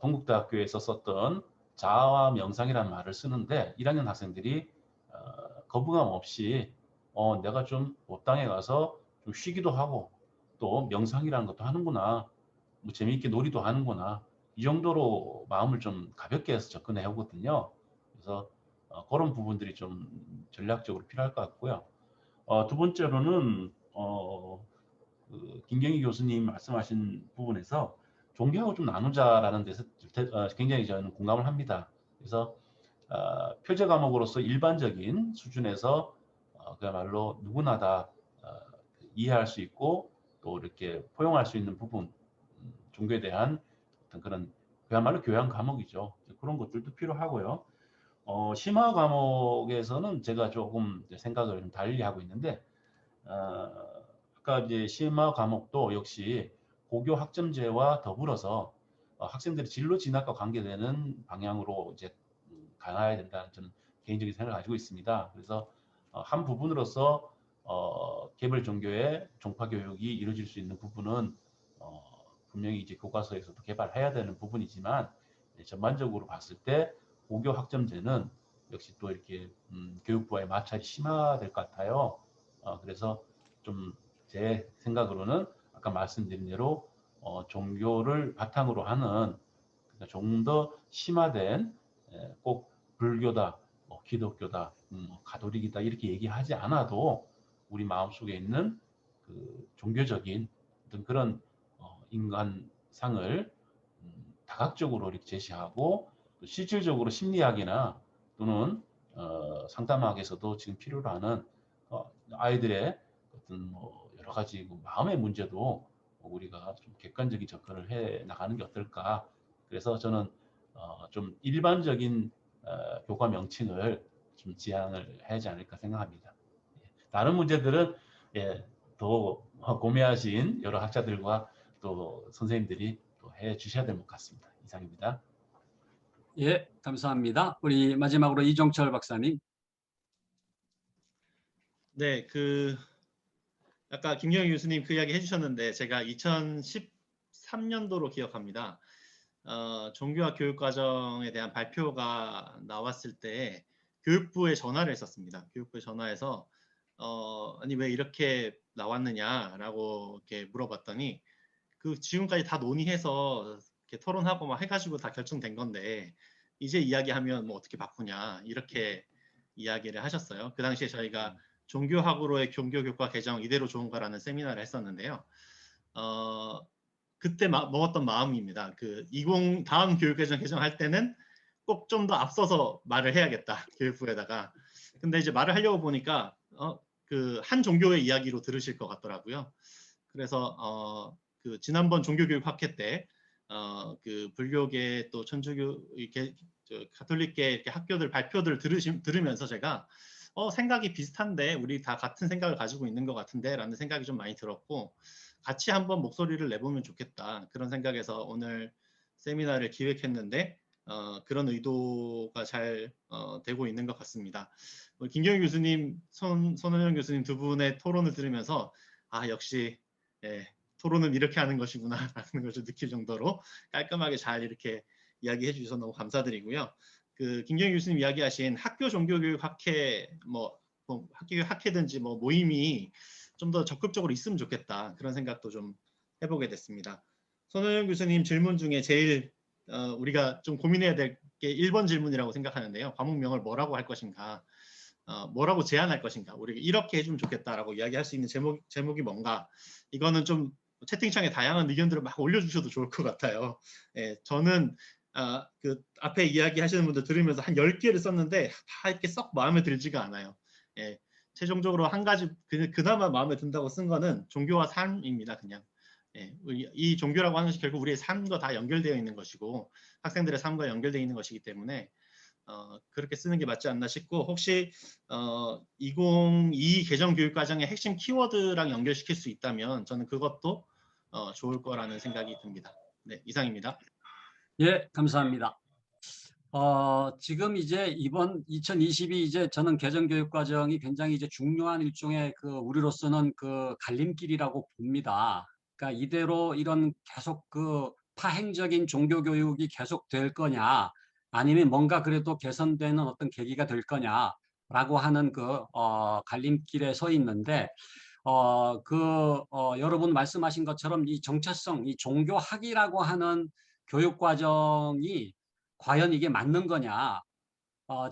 Speaker 5: 동국대학교에서 썼던 자아와 명상이라는 말을 쓰는데 1학년 학생들이 거부감 없이 내가 좀 못당에 가서 좀 쉬기도 하고 또 명상이라는 것도 하는구나, 뭐 재미있게 놀이도 하는구나, 이 정도로 마음을 좀 가볍게 해서 접근해 오거든요. 그래서 그런 부분들이 좀 전략적으로 필요할 것 같고요. 두 번째로는 그 김경희 교수님 말씀하신 부분에서 종교하고 좀 나누자라는 데서 굉장히 저는 공감을 합니다. 그래서 표제 과목으로서 일반적인 수준에서 그야말로 누구나 다 이해할 수 있고 또 이렇게 포용할 수 있는 부분, 종교에 대한 어떤 그런 그야말로 교양 과목이죠. 그런 것들도 필요하고요. 심화 과목에서는 제가 조금 생각을 좀 달리 하고 있는데 아까 이제 심화 과목도 역시 고교 학점제와 더불어서 학생들의 진로 진학과 관계되는 방향으로 이제 가야 된다는 저는 개인적인 생각을 가지고 있습니다. 그래서 한 부분으로서 개별 종교의 종파 교육이 이루어질 수 있는 부분은 분명히 이제 교과서에서도 개발해야 되는 부분이지만 전반적으로 봤을 때 고교 학점제는 역시 또 이렇게 교육부와의 마찰이 심화될 것 같아요. 그래서 좀 제 생각으로는 아까 말씀드린 대로 종교를 바탕으로 하는 그러니까 좀 더 심화된 꼭 불교다, 뭐 기독교다, 가톨릭이다 이렇게 얘기하지 않아도 우리 마음속에 있는 그 종교적인 어떤 그런 인간상을 다각적으로 이렇게 제시하고 또 실질적으로 심리학이나 또는 상담학에서도 지금 필요로 하는 아이들의 어떤 뭐 여러 가지 마음의 문제도 우리가 좀 객관적인 접근을 해 나가는 게 어떨까. 그래서 저는 좀 일반적인 교과 명칭을 좀 지향을 하지 않을까 생각합니다. 다른 문제들은 더 고민하신 여러 학자들과 또 선생님들이 또 해 주셔야 될 것 같습니다. 이상입니다.
Speaker 1: 예, 감사합니다. 우리 마지막으로 이종철 박사님.
Speaker 6: 네, 아까 김경희 교수님 그 이야기 해주셨는데 제가 2013년도로 기억합니다. 종교학 교육과정에 대한 발표가 나왔을 때 교육부에 전화를 했었습니다. 교육부에 전화해서 아니 왜 이렇게 나왔느냐라고 이렇게 물어봤더니 지금까지 다 논의해서 이렇게 토론하고 막 해가지고 다 결정된 건데 이제 이야기하면 뭐 어떻게 바꾸냐 이렇게 이야기를 하셨어요. 그 당시에 저희가 종교학으로의 종교교과 개정 이대로 좋은가라는 세미나를 했었는데요. 그때 먹었던 마음입니다. 다음 교육개정 개정할 때는 꼭 좀 더 앞서서 말을 해야겠다 교육부에다가. 근데 이제 말을 하려고 보니까 한 종교의 이야기로 들으실 것 같더라고요. 그래서 지난번 종교교육 학회 때 불교계 또 천주교 가톨릭계 이렇게 학교들 발표들 들으면서 제가 생각이 비슷한데 우리 다 같은 생각을 가지고 있는 것 같은데 라는 생각이 좀 많이 들었고 같이 한번 목소리를 내보면 좋겠다 그런 생각에서 오늘 세미나를 기획했는데 그런 의도가 잘 되고 있는 것 같습니다. 김경희 교수님, 손원영 교수님 두 분의 토론을 들으면서 역시 토론은 이렇게 하는 것이구나 라는 것을 느낄 정도로 깔끔하게 잘 이렇게 이야기해 주셔서 너무 감사드리고요. 김경희 교수님 이야기하신 학교 종교교육 학회 학교 학회든지 모임이 좀 더 적극적으로 있으면 좋겠다 그런 생각도 좀 해보게 됐습니다. 손원영 교수님 질문 중에 제일 우리가 좀 고민해야 될 게 1번 질문이라고 생각하는데요. 과목명을 뭐라고 할 것인가, 뭐라고 제안할 것인가, 우리가 이렇게 해주면 좋겠다라고 이야기할 수 있는 제목이 뭔가, 이거는 좀 채팅창에 다양한 의견들을 막 올려주셔도 좋을 것 같아요. 저는 앞에 이야기하시는 분들 들으면서 한 10개를 썼는데 다 이렇게 썩 마음에 들지가 않아요. 최종적으로 한 가지 그나마 마음에 든다고 쓴 거는 종교와 삶입니다. 그냥 이 종교라고 하는 것이 결국 우리의 삶과 다 연결되어 있는 것이고 학생들의 삶과 연결되어 있는 것이기 때문에 그렇게 쓰는 게 맞지 않나 싶고, 혹시 2022 개정 교육과정의 핵심 키워드랑 연결시킬 수 있다면 저는 그것도 좋을 거라는 생각이 듭니다. 네, 이상입니다.
Speaker 1: 예, 감사합니다. 지금 이제 이번 2022 이제 저는 개정교육과정이 굉장히 이제 중요한 일종의 우리로서는 갈림길이라고 봅니다. 그러니까 이대로 이런 계속 파행적인 종교교육이 계속 될 거냐, 아니면 뭔가 그래도 개선되는 어떤 계기가 될 거냐라고 하는 갈림길에 서 있는데, 여러분 말씀하신 것처럼 이 정체성, 이 종교학이라고 하는 교육과정이 과연 이게 맞는 거냐?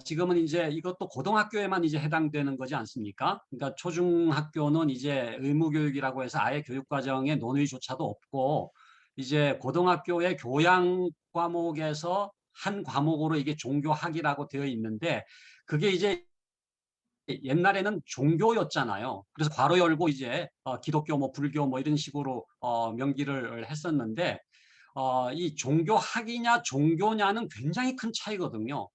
Speaker 1: 지금은 이제 이것도 고등학교에만 이제 해당되는 거지 않습니까? 그러니까 초중학교는 이제 의무교육이라고 해서 아예 교육과정에 논의조차도 없고, 이제 고등학교의 교양 과목에서 한 과목으로 이게 종교학이라고 되어 있는데, 그게 이제 옛날에는 종교였잖아요. 그래서 괄호 열고 이제 기독교, 불교 이런 식으로 명기를 했었는데, 이 종교학이냐 종교냐는 굉장히 큰 차이거든요.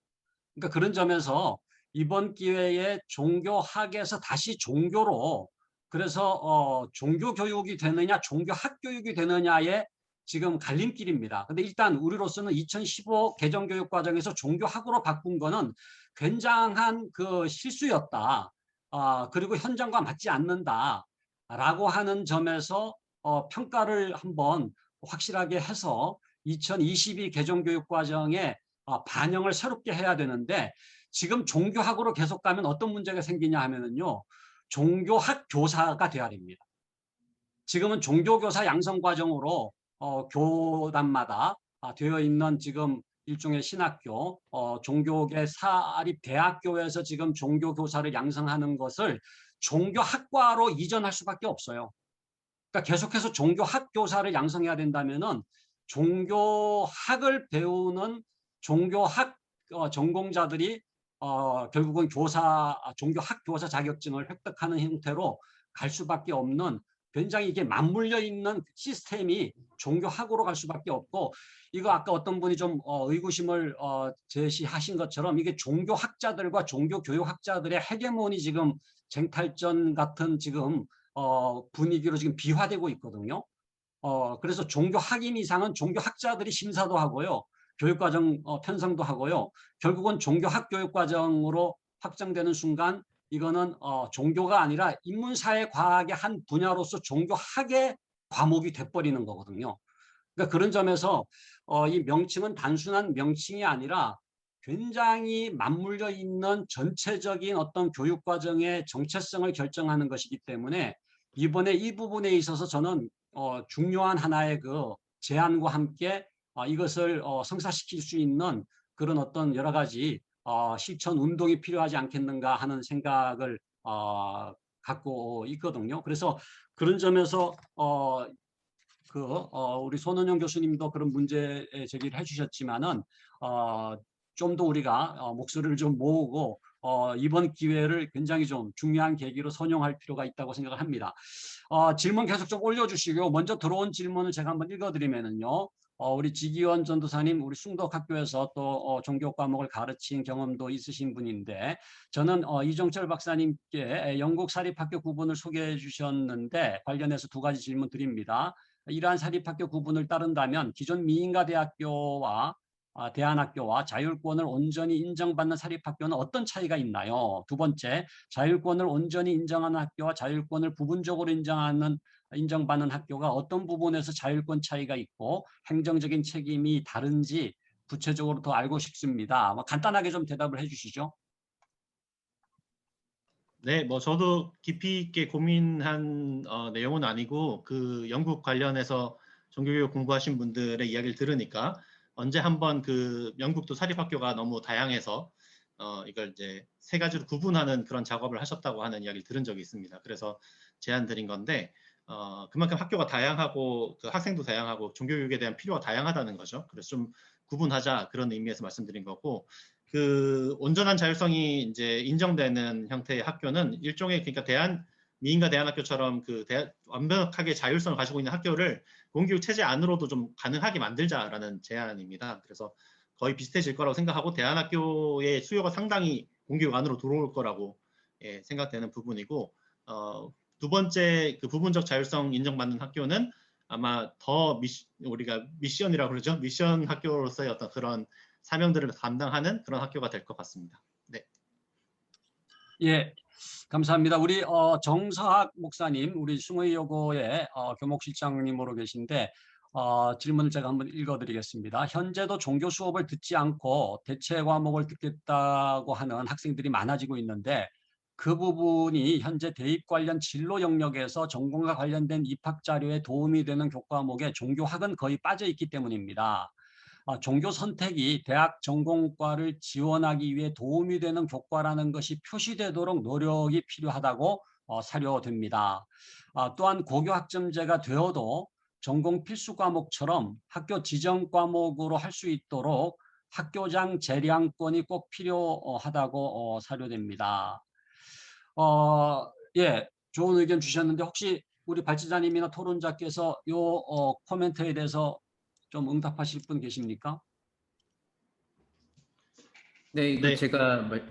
Speaker 1: 그러니까 그런 점에서 이번 기회에 종교학에서 다시 종교로, 그래서 종교 교육이 되느냐 종교학 교육이 되느냐의 지금 갈림길입니다. 근데 일단 우리로서는 2015 개정교육과정에서 종교학으로 바꾼 거는 굉장한 실수였다. 그리고 현장과 맞지 않는다라고 하는 점에서 평가를 한번 확실하게 해서 2022 개정교육과정에 반영을 새롭게 해야 되는데, 지금 종교학으로 계속 가면 어떤 문제가 생기냐 하면은요, 종교학 교사가 돼야 됩니다. 지금은 종교교사 양성과정으로 교단마다 되어 있는 지금 일종의 신학교, 종교계 사립대학교에서 지금 종교교사를 양성하는 것을 종교학과로 이전할 수밖에 없어요. 그러니까 계속해서 종교학 교사를 양성해야 된다면은 종교학을 배우는 종교학 전공자들이 결국은 종교학 교사 자격증을 획득하는 형태로 갈 수밖에 없는, 굉장히 이게 맞물려 있는 시스템이 종교학으로 갈 수밖에 없고, 이거 아까 어떤 분이 좀 의구심을 제시하신 것처럼 이게 종교학자들과 종교교육학자들의 헤게모니 지금 쟁탈전 같은 지금 분위기로 지금 비화되고 있거든요. 그래서 종교학인 이상은 종교학자들이 심사도 하고요, 교육과정 편성도 하고요, 결국은 종교학 교육과정으로 확정되는 순간 이거는 종교가 아니라 인문사회 과학의 한 분야로서 종교학의 과목이 돼버리는 거거든요. 그러니까 그런 점에서 이 명칭은 단순한 명칭이 아니라 굉장히 맞물려 있는 전체적인 어떤 교육 과정의 정체성을 결정하는 것이기 때문에 이번에 이 부분에 있어서 저는 중요한 하나의 그 제안과 함께 이것을 성사시킬 수 있는 그런 어떤 여러 가지 실천 운동이 필요하지 않겠는가 하는 생각을 갖고 있거든요. 그래서 그런 점에서 우리 손은영 교수님도 그런 문제 제기를 해주셨지만은 좀 더 우리가 목소리를 좀 모으고 이번 기회를 굉장히 좀 중요한 계기로 선용할 필요가 있다고 생각을 합니다. 질문 계속 좀 올려주시고요. 먼저 들어온 질문을 제가 한번 읽어드리면은요. 우리 지기원 전도사님, 우리 숭덕학교에서 또 종교 과목을 가르친 경험도 있으신 분인데, 저는 이종철 박사님께 영국 사립학교 구분을 소개해 주셨는데 관련해서 두 가지 질문 드립니다. 이러한 사립학교 구분을 따른다면 기존 미인가 대학교와 대안학교와 자율권을 온전히 인정받는 사립학교는 어떤 차이가 있나요? 두 번째, 자율권을 온전히 인정하는 학교와 자율권을 부분적으로 인정받는 학교가 어떤 부분에서 자율권 차이가 있고 행정적인 책임이 다른지 구체적으로 더 알고 싶습니다. 간단하게 좀 대답을 해주시죠.
Speaker 6: 네, 뭐 저도 깊이 있게 고민한 내용은 아니고 그 영국 관련해서 종교교육 공부하신 분들의 이야기를 들으니까 언제 한번 그 영국도 사립학교가 너무 다양해서 이걸 이제 세 가지로 구분하는 그런 작업을 하셨다고 하는 이야기를 들은 적이 있습니다. 그래서 제안 드린 건데 그만큼 학교가 다양하고 그 학생도 다양하고 종교교육에 대한 필요가 다양하다는 거죠. 그래서 좀 구분하자 그런 의미에서 말씀드린 거고, 그 온전한 자율성이 이제 인정되는 형태의 학교는 일종의 그러니까 미인가 대안학교처럼 그 완벽하게 자율성을 가지고 있는 학교를 공교육 체제 안으로도 좀 가능하게 만들자라는 제안입니다. 그래서 거의 비슷해질 거라고 생각하고 대안학교의 수요가 상당히 공교육 안으로 들어올 거라고 생각되는 부분이고, 두 번째 그 부분적 자율성 인정받는 학교는 아마 더 우리가 미션이라고 그러죠. 미션 학교로서의 어떤 그런 사명들을 감당하는 그런 학교가 될 것 같습니다. 네.
Speaker 1: 예, 감사합니다. 우리 정서학 목사님, 우리 숭의여고의 교목실장님으로 계신데 질문을 제가 한번 읽어드리겠습니다. 현재도 종교 수업을 듣지 않고 대체 과목을 듣겠다고 하는 학생들이 많아지고 있는데 그 부분이 현재 대입 관련 진로 영역에서 전공과 관련된 입학 자료에 도움이 되는 교과목에 종교학은 거의 빠져 있기 때문입니다. 종교 선택이 대학 전공과를 지원하기 위해 도움이 되는 교과라는 것이 표시되도록 노력이 필요하다고 사료됩니다. 또한 고교 학점제가 되어도 전공 필수 과목처럼 학교 지정 과목으로 할 수 있도록 학교장 재량권이 꼭 필요하다고 사료됩니다. 예, 좋은 의견 주셨는데 혹시 우리 발제자님이나 토론자께서 이 코멘트에 대해서 좀 응답하실 분 계십니까?
Speaker 4: 네, 이거
Speaker 6: 네.
Speaker 4: 제가
Speaker 6: 네,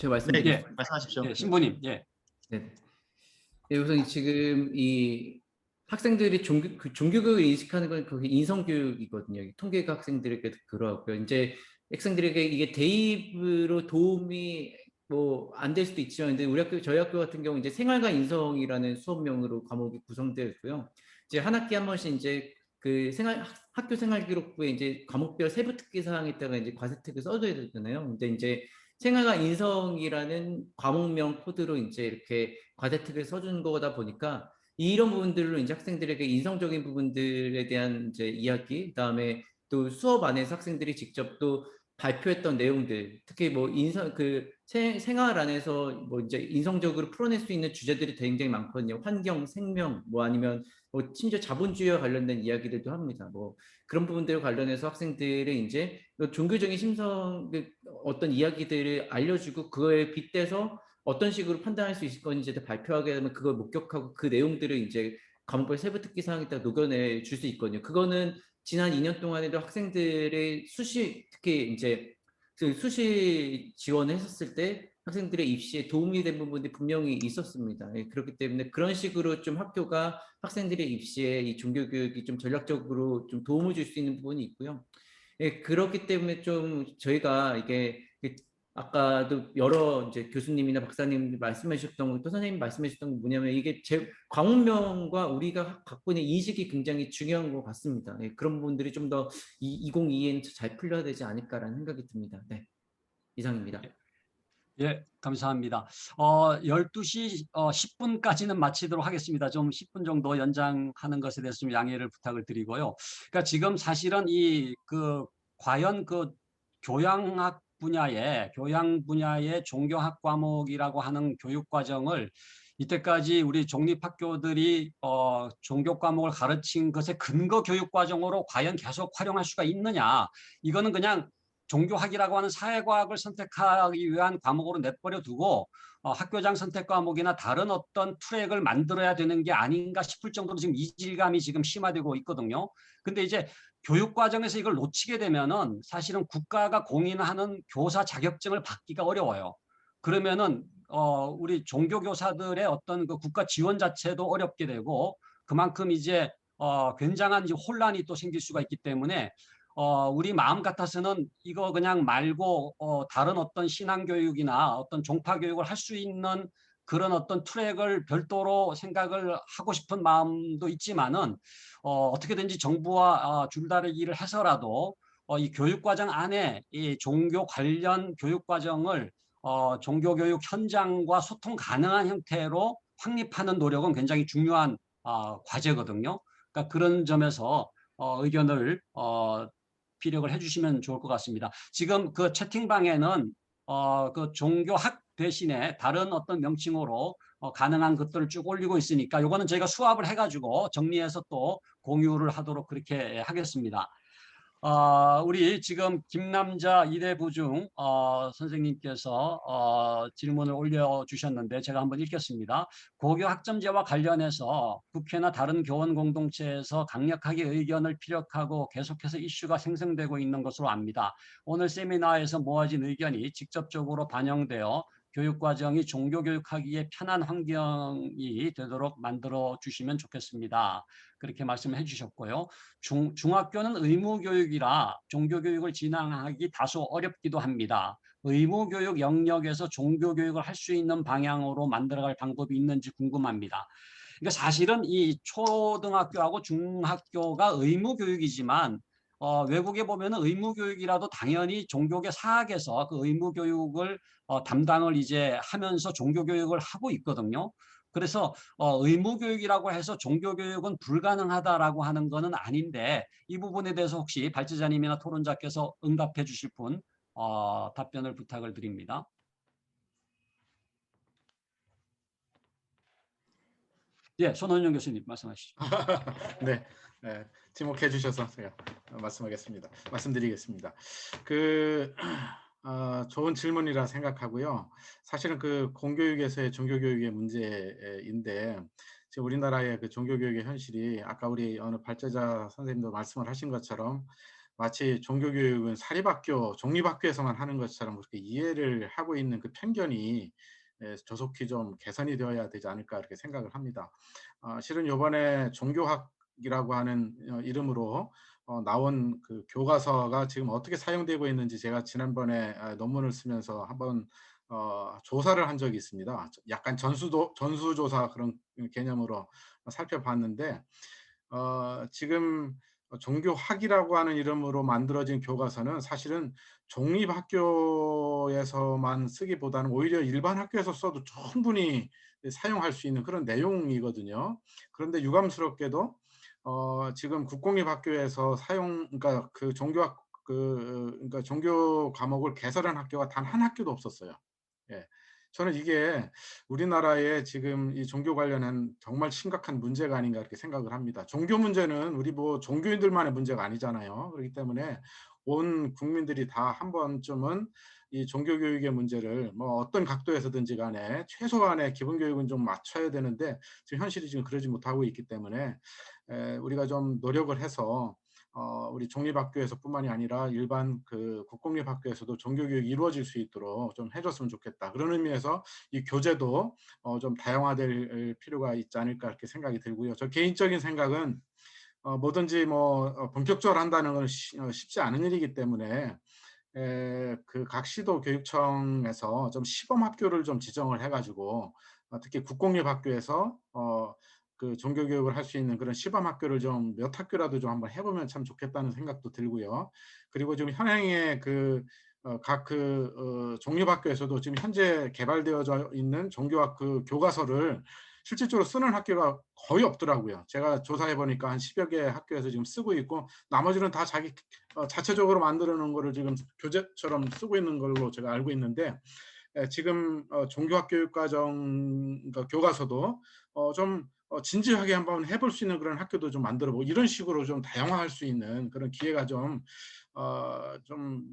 Speaker 4: 말씀드리겠습니다.
Speaker 6: 말씀하십시오.
Speaker 1: 예, 신부님. 예.
Speaker 4: 네. 네, 우선 지금 이 학생들이 종교교육을 인식하는 건 거기 인성교육이거든요. 통계가 학생들에게 그러고요. 이제 학생들에게 이게 대입으로 도움이 뭐 안 될 수도 있지만, 근데 저희 학교 같은 경우 이제 생활과 인성이라는 수업명으로 과목이 구성되어 있고요. 이제 한 학기 한 번씩 이제 그 학교 생활기록부에 이제 과목별 세부 특기 사항에다가 이제 과세특을 써줘야 되잖아요. 근데 이제 생활과 인성이라는 과목명 코드로 이제 이렇게 과세특을 써준 거다 보니까 이런 부분들로 이제 학생들에게 인성적인 부분들에 대한 이제 이야기, 그다음에 또 수업 안에서 학생들이 직접 또 발표했던 내용들, 특히 뭐 생활 안에서 뭐 이제 인성적으로 풀어낼 수 있는 주제들이 굉장히 많거든요. 환경, 생명, 뭐 아니면 뭐 심지어 자본주의와 관련된 이야기들도 합니다. 뭐 그런 부분들 관련해서 학생들의 이제 종교적인 심성 어떤 이야기들을 알려주고 그거에 빗대서 어떤 식으로 판단할 수 있을 건지 발표하게 되면 그걸 목격하고 그 내용들을 이제 과목별 세부 특기 사항에다 녹여내 줄 수 있거든요. 그거는 지난 2년 동안에도 학생들의 특히 이제 그 수시 지원을 했었을 때 학생들의 입시에 도움이 된 부분이 분명히 있었습니다. 그렇기 때문에 그런 식으로 좀 학교가 학생들의 입시에 이 종교교육이 좀 전략적으로 좀 도움을 줄 수 있는 부분이 있고요. 그렇기 때문에 좀 저희가 이게 아까도 여러 이제 교수님이나 박사님 말씀하셨던 거, 또 선생님 말씀하셨던 게 뭐냐면 이게 광우병과 우리가 갖고 있는 인식이 굉장히 중요한 것 같습니다. 네, 그런 부분들이 좀 더 2022에는 잘 풀려야 되지 않을까라는 생각이 듭니다. 네, 이상입니다.
Speaker 1: 예, 감사합니다. 12시 10분까지는 마치도록 하겠습니다. 좀 10분 정도 연장하는 것에 대해서 좀 양해를 부탁을 드리고요. 그러니까 지금 사실은 과연 교양 분야의 종교학 과목이라고 하는 교육 과정을 이때까지 우리 종립학교들이 종교 과목을 가르친 것의 근거 교육 과정으로 과연 계속 활용할 수가 있느냐? 이거는 그냥 종교학이라고 하는 사회과학을 선택하기 위한 과목으로 내버려 두고 학교장 선택 과목이나 다른 어떤 트랙을 만들어야 되는 게 아닌가 싶을 정도로 지금 이질감이 지금 심화되고 있거든요. 근데 이제 교육 과정에서 이걸 놓치게 되면은 사실은 국가가 공인하는 교사 자격증을 받기가 어려워요. 그러면은 우리 종교 교사들의 어떤 그 국가 지원 자체도 어렵게 되고 그만큼 이제 굉장한 이제 혼란이 또 생길 수가 있기 때문에 우리 마음 같아서는 이거 그냥 말고 다른 어떤 신앙교육이나 어떤 종파교육을 할 수 있는 그런 어떤 트랙을 별도로 생각을 하고 싶은 마음도 있지만은 어떻게든지 정부와 줄다리기를 해서라도 이 교육과정 안에 이 종교 관련 교육과정을 종교교육 현장과 소통 가능한 형태로 확립하는 노력은 굉장히 중요한 과제거든요. 그러니까 그런 점에서 의견을 피력을 해주시면 좋을 것 같습니다. 지금 그 채팅방에는 그 종교학 대신에 다른 어떤 명칭으로 가능한 것들을 쭉 올리고 있으니까 이거는 저희가 수합을 해가지고 정리해서 또 공유를 하도록 그렇게 하겠습니다. 우리 지금 김남자 이대부중 선생님께서 질문을 올려주셨는데 제가 한번 읽겠습니다. 고교 학점제와 관련해서 국회나 다른 교원 공동체에서 강력하게 의견을 피력하고 계속해서 이슈가 생성되고 있는 것으로 압니다. 오늘 세미나에서 모아진 의견이 직접적으로 반영되어 교육과정이 종교교육하기에 편한 환경이 되도록 만들어 주시면 좋겠습니다. 그렇게 말씀해 주셨고요. 중학교는 의무교육이라 종교교육을 진행하기 다소 어렵기도 합니다. 의무교육 영역에서 종교교육을 할 수 있는 방향으로 만들어갈 방법이 있는지 궁금합니다. 그러니까 사실은 이 초등학교하고 중학교가 의무교육이지만 외국에 보면 의무교육이라도 당연히 종교계 사학에서 그 의무교육을 담당을 이제 하면서 종교교육을 하고 있거든요. 그래서 의무교육이라고 해서 종교교육은 불가능하다라고 하는 것은 아닌데 이 부분에 대해서 혹시 발제자님이나 토론자께서 응답해 주실 분 답변을 부탁을 드립니다. 예, 손원영 교수님 말씀하시죠.
Speaker 2: 네, 지목해 주셔서 제가 말씀드리겠습니다. 좋은 질문이라 생각하고요. 사실은 그 공교육에서의 종교교육의 문제인데 지금 우리나라의 그 종교교육의 현실이 아까 우리 어느 발제자 선생님도 말씀을 하신 것처럼 마치 종교교육은 사립학교, 종립학교에서만 하는 것처럼 그렇게 이해를 하고 있는 그 편견이 조속히 좀 개선이 되어야 되지 않을까 이렇게 생각을 합니다. 실은 이번에 종교학이라고 하는 이름으로 나온 그 교과서가 지금 어떻게 사용되고 있는지 제가 지난번에 논문을 쓰면서 한번 조사를 한 적이 있습니다. 약간 전수조사 그런 개념으로 살펴봤는데 지금 종교학이라고 하는 이름으로 만들어진 교과서는 사실은 종립학교에서만 쓰기보다는 오히려 일반 학교에서 써도 충분히 사용할 수 있는 그런 내용이거든요. 그런데 유감스럽게도 지금 국공립학교에서 그러니까 그 그러니까 종교 과목을 개설한 학교가 단 한 학교도 없었어요. 예. 저는 이게 우리나라의 지금 이 종교 관련한 정말 심각한 문제가 아닌가 이렇게 생각을 합니다. 종교 문제는 우리 뭐 종교인들만의 문제가 아니잖아요. 그렇기 때문에 온 국민들이 다 한 번쯤은 이 종교 교육의 문제를 뭐 어떤 각도에서든지 간에 최소한의 기본 교육은 좀 맞춰야 되는데 지금 현실이 지금 그러지 못하고 있기 때문에 우리가 좀 노력을 해서 우리 종립학교에서뿐만이 아니라 일반 그 국공립학교에서도 종교교육이 이루어질 수 있도록 좀 해줬으면 좋겠다. 그런 의미에서 이 교재도 좀 다양화될 필요가 있지 않을까 이렇게 생각이 들고요. 저 개인적인 생각은 뭐든지 본격적으로 한다는 건 쉽지 않은 일이기 때문에 그 각 시도 교육청에서 좀 시범 학교를 좀 지정을 해가지고 특히 국공립 학교에서 그 종교 교육을 할 수 있는 그런 시범 학교를 좀 몇 학교라도 좀 한번 해보면 참 좋겠다는 생각도 들고요. 그리고 좀 현행의 각 종립학교에서도 지금 현재 개발되어져 있는 종교학 그 교과서를 실질적으로 쓰는 학교가 거의 없더라고요. 제가 조사해 보니까 한 10여 개 학교에서 지금 쓰고 있고 나머지는 다 자기 자체적으로 만들어 놓은 거를 지금 교재처럼 쓰고 있는 걸로 제가 알고 있는데 지금 종교학 교육과정 그러니까 교과서도 좀 진지하게 한번 해볼 수 있는 그런 학교도 좀 만들어보고 이런 식으로 좀 다양화할 수 있는 그런 기회가 좀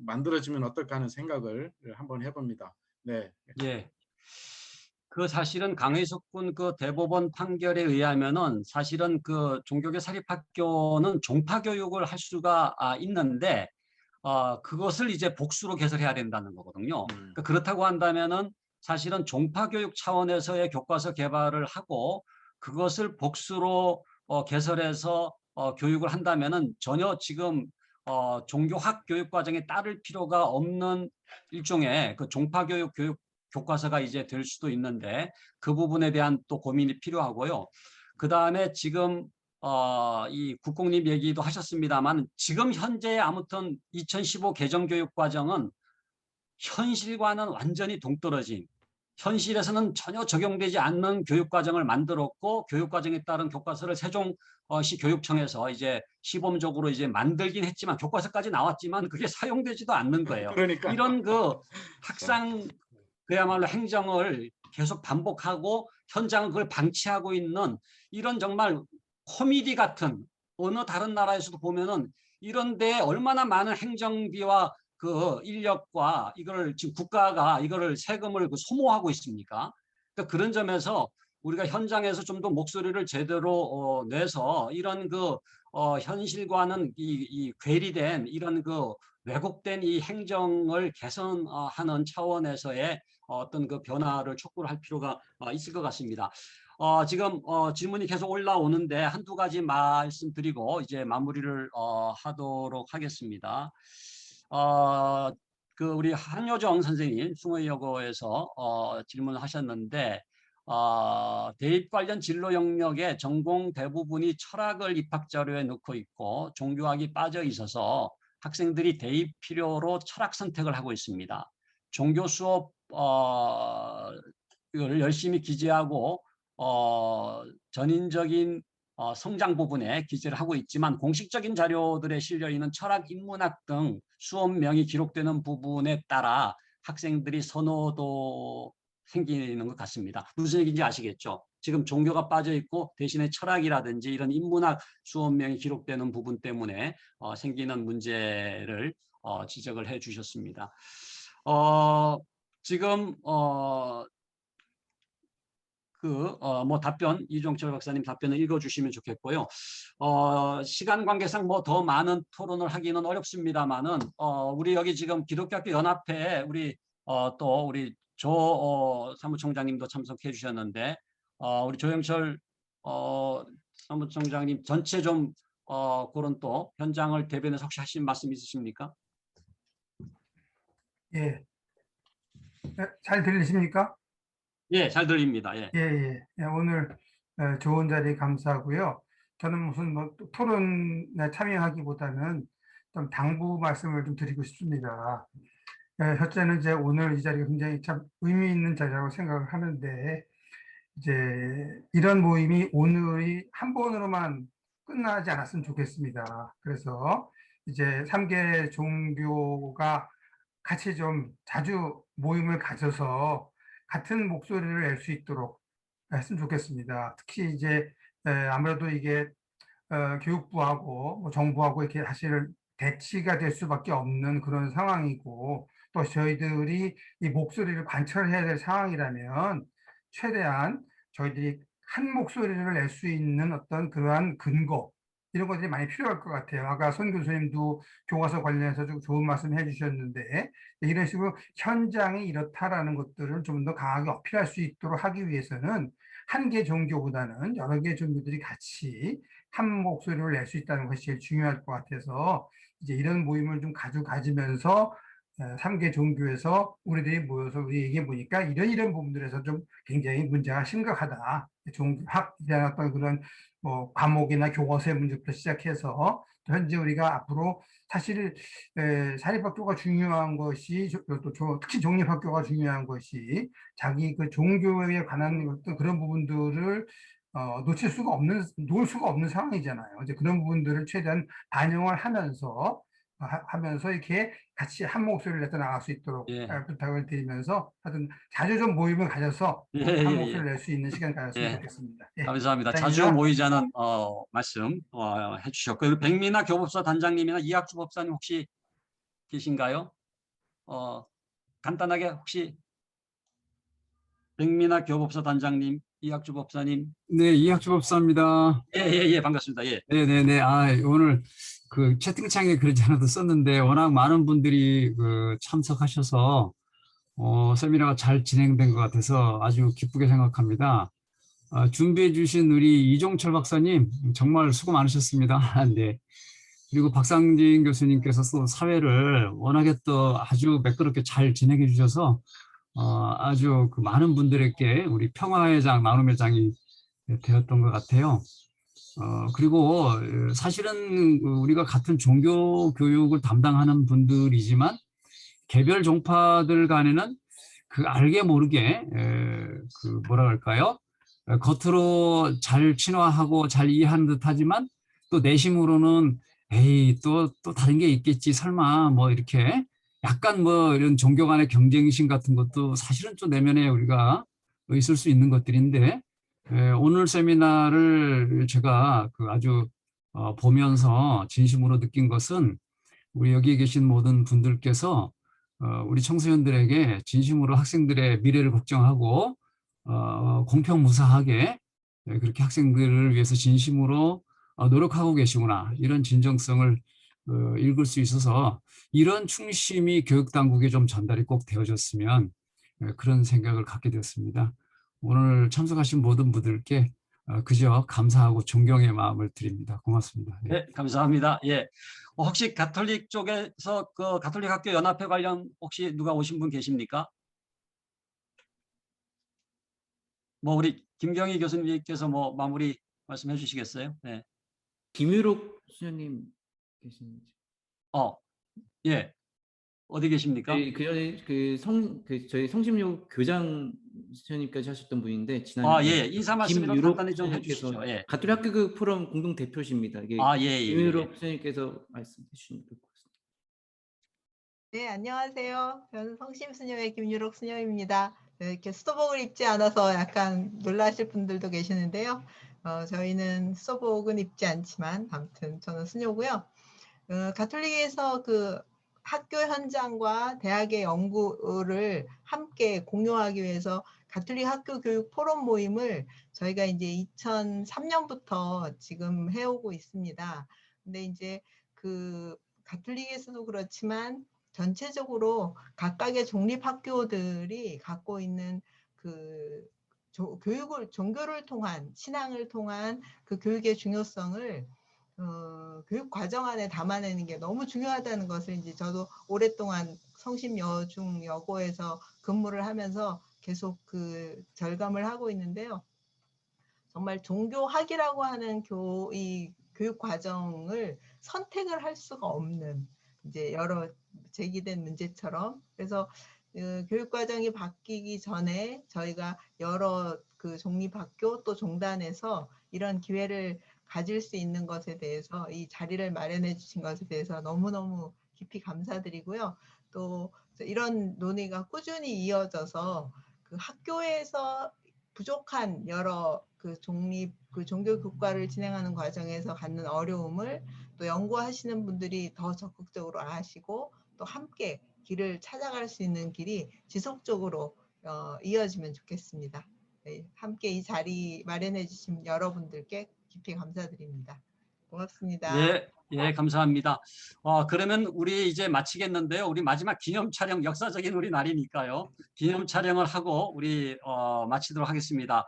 Speaker 2: 만들어지면 어떨까 하는 생각을 한번 해봅니다. 네.
Speaker 1: 예. 그 사실은 강혜석 군 그 대법원 판결에 의하면은 사실은 그 종교계 사립학교는 종파 교육을 할 수가 있는데 그것을 이제 복수로 개설해야 된다는 거거든요. 그러니까 그렇다고 한다면은 사실은 종파 교육 차원에서의 교과서 개발을 하고 그것을 복수로 개설해서 교육을 한다면은 전혀 지금 종교학 교육 과정에 따를 필요가 없는 일종의 그 종파 교육 교과서가 이제 될 수도 있는데 그 부분에 대한 또 고민이 필요하고요. 그 다음에 지금 이 국공립 얘기도 하셨습니다만 지금 현재 아무튼 2015 개정교육과정은 현실과는 완전히 동떨어진 현실에서는 전혀 적용되지 않는 교육과정을 만들었고 교육과정에 따른 교과서를 세종시 교육청에서 이제 시범적으로 이제 만들긴 했지만 교과서까지 나왔지만 그게 사용되지도 않는 거예요.
Speaker 2: 그러니까
Speaker 1: 이런 그 학상 그야말로 행정을 계속 반복하고 현장은 그걸 방치하고 있는 이런 정말 코미디 같은 어느 다른 나라에서도 보면은 이런 데 얼마나 많은 행정비와 그 인력과 이걸 지금 국가가 이거를 세금을 소모하고 있습니까? 그러니까 그런 점에서 우리가 현장에서 좀 더 목소리를 제대로 내서 이런 그 현실과는 이 괴리된 이런 그 왜곡된 이 행정을 개선하는 차원에서의 어떤 그 변화를 촉구를 할 필요가 있을 것 같습니다. 지금 질문이 계속 올라오는데 한두 가지 말씀드리고 이제 마무리를 하도록 하겠습니다. 그 우리 한효정 선생님 숭어여고에서 질문을 하셨는데 대입 관련 진로 영역에 전공 대부분이 철학을 입학 자료에 넣고 있고 종교학이 빠져 있어서 학생들이 대입 필요로 철학 선택을 하고 있습니다. 종교 수업 이걸 열심히 기재하고 전인적인 성장 부분에 기재를 하고 있지만 공식적인 자료들에 실려 있는 철학, 인문학 등 수업명이 기록되는 부분에 따라 학생들이 선호도 생기는 것 같습니다. 무슨 얘기인지 아시겠죠? 지금 종교가 빠져 있고 대신에 철학이라든지 이런 인문학 수업명이 기록되는 부분 때문에 생기는 문제를 지적을 해 주셨습니다. 지금 뭐 답변 이종철 박사님 답변을 읽어주시면 좋겠고요. 시간 관계상 뭐 더 많은 토론을 하기는 어렵습니다만은 우리 여기 지금 기독교학교 연합회에 우리 또 우리 조 사무총장님도 참석해 주셨는데 우리 조영철 사무총장님 전체 좀 그런 또 현장을 대변해서 혹시 하신 말씀 있으십니까?
Speaker 7: 예. 잘 들리십니까?
Speaker 1: 예, 잘 들립니다. 예.
Speaker 7: 예. 오늘 좋은 자리 감사하고요. 저는 무슨 뭐 토론에 참여하기보다는 좀 당부 말씀을 좀 드리고 싶습니다. 첫째는 이제 오늘 이 자리가 굉장히 참 의미 있는 자리라고 생각을 하는데 이제 이런 모임이 오늘이 한 번으로만 끝나지 않았으면 좋겠습니다. 그래서 이제 3개 종교가 같이 좀 자주 모임을 가져서 같은 목소리를 낼 수 있도록 했으면 좋겠습니다. 특히 이제 아무래도 이게 교육부하고 뭐 정부하고 이렇게 사실 대치가 될 수밖에 없는 그런 상황이고 또 저희들이 이 목소리를 관철해야 될 상황이라면 최대한 저희들이 한 목소리를 낼 수 있는 어떤 그러한 근거 이런 것들이 많이 필요할 것 같아요. 아까 손 교수님도 교과서 관련해서 좀 좋은 말씀 해주셨는데 이런 식으로 현장이 이렇다라는 것들을 좀 더 강하게 어필할 수 있도록 하기 위해서는 한 개 종교보다는 여러 개 종교들이 같이 한 목소리를 낼 수 있다는 것이 제일 중요할 것 같아서 이제 이런 모임을 좀 가지면서 3개 종교에서 우리들이 모여서 우리 얘기해 보니까 이런 부분들에서 좀 굉장히 문제가 심각하다. 종교학이나 어떤 그런 뭐 과목이나 교과서의 문제부터 시작해서 현재 우리가 앞으로 사실 사립학교가 중요한 것이 특히 종립학교가 중요한 것이 자기 그 종교에 관한 어떤 그런 부분들을 놓을 수가 없는 상황이잖아요. 이제 그런 부분들을 최대한 반영을 하면서 이렇게 같이 한 목소리를 내서 나갈 수 있도록
Speaker 1: 예.
Speaker 7: 부탁을 드리면서 하여튼 자주 좀 모임을 가져서
Speaker 1: 예,
Speaker 7: 한
Speaker 1: 예,
Speaker 7: 목소리를
Speaker 1: 예.
Speaker 7: 낼 수 있는 시간 가졌으면
Speaker 1: 예.
Speaker 7: 좋겠습니다. 예.
Speaker 1: 감사합니다. 자주
Speaker 7: 이상입니다.
Speaker 1: 모이자는 말씀 해주셨고, 그리고 백민아 교법사 단장님이나 이학주 법사님 혹시 계신가요? 간단하게 혹시 백민아 교법사 단장님, 이학주 법사님.
Speaker 8: 네, 이학주 법사입니다.
Speaker 1: 예, 반갑습니다. 예.
Speaker 8: 네네네. 오늘 그 채팅창에 그러지 않아도 썼는데 워낙 많은 분들이 그 참석하셔서 세미나가 잘 진행된 것 같아서 아주 기쁘게 생각합니다. 준비해 주신 우리 이종철 박사님 정말 수고 많으셨습니다. 네. 그리고 박상진 교수님께서 또 사회를 워낙에 또 아주 매끄럽게 잘 진행해 주셔서 아주 그 많은 분들에게 우리 평화의 장, 나눔의 장이 되었던 것 같아요. 그리고 사실은 우리가 같은 종교 교육을 담당하는 분들이지만 개별 종파들 간에는 그 알게 모르게 그 뭐라 할까요? 겉으로 잘 친화하고 잘 이해하는 듯하지만 또 내심으로는 에이 또 다른 게 있겠지 설마 뭐 이렇게 약간 뭐 이런 종교 간의 경쟁심 같은 것도 사실은 좀 내면에 우리가 있을 수 있는 것들인데 오늘 세미나를 제가 그 아주 보면서 진심으로 느낀 것은 우리 여기 계신 모든 분들께서 우리 청소년들에게 진심으로 학생들의 미래를 걱정하고 공평무사하게 그렇게 학생들을 위해서 진심으로 노력하고 계시구나 이런 진정성을 읽을 수 있어서 이런 충심이 교육당국에 좀 전달이 꼭 되어졌으면 그런 생각을 갖게 되었습니다. 오늘 참석하신 모든 분들께 그저 감사하고 존경의 마음을 드립니다. 고맙습니다. 예.
Speaker 1: 네, 감사합니다. 예. 혹시 가톨릭 쪽에서 그 가톨릭 학교 연합회 관련 혹시 누가 오신 분 계십니까? 뭐 우리 김경희 교수님께서 뭐 마무리 말씀해 주시겠어요? 네.
Speaker 4: 김유록 수녀님 계신지.
Speaker 1: 예. 어디 계십니까?
Speaker 4: 네, 그 전에 저희 성심여고 교장 수녀님까지 하셨던 분인데 지난해
Speaker 1: 예. 인사 말씀이라도
Speaker 4: 김유록
Speaker 1: 간단히 좀
Speaker 4: 수녀님께서
Speaker 1: 해주시죠. 예.
Speaker 4: 가톨릭 학교 포럼 공동 대표십니다. 이게
Speaker 1: 예.
Speaker 4: 김유록 수녀님께서 말씀해 주시면 될 것 같습니다.
Speaker 9: 네, 안녕하세요. 저는 성심수녀의 김유록 수녀입니다. 네, 이렇게 수도복을 입지 않아서 약간 놀라실 분들도 계시는데요. 저희는 수도복은 입지 않지만 아무튼 저는 수녀고요. 가톨릭에서 그 학교 현장과 대학의 연구를 함께 공유하기 위해서 가톨릭 학교 교육 포럼 모임을 저희가 이제 2003년부터 지금 해오고 있습니다. 근데 이제 그 가톨릭에서도 그렇지만 전체적으로 각각의 종립학교들이 갖고 있는 그 종교를 통한 신앙을 통한 그 교육의 중요성을 교육 과정 안에 담아내는 게 너무 중요하다는 것을 이제 저도 오랫동안 성심여중여고에서 근무를 하면서 계속 그 절감을 하고 있는데요. 정말 종교학이라고 하는 이 교육 과정을 선택을 할 수가 없는 이제 여러 제기된 문제처럼 그래서 교육 과정이 바뀌기 전에 저희가 여러 그 종립학교 또 종단에서 이런 기회를 가질 수 있는 것에 대해서 이 자리를 마련해 주신 것에 대해서 너무너무 깊이 감사드리고요. 또 이런 논의가 꾸준히 이어져서 그 학교에서 부족한 여러 그 종교 교과를 진행하는 과정에서 갖는 어려움을 또 연구하시는 분들이 더 적극적으로 아시고 또 함께 길을 찾아갈 수 있는 길이 지속적으로 이어지면 좋겠습니다. 네, 함께 이 자리 마련해 주신 여러분들께 깊이 감사드립니다. 고맙습니다.
Speaker 1: 예, 감사합니다. 그러면 우리 이제 마치겠는데요. 우리 마지막 기념 촬영, 역사적인 우리 날이니까요. 기념 촬영을 하고 우리 마치도록 하겠습니다.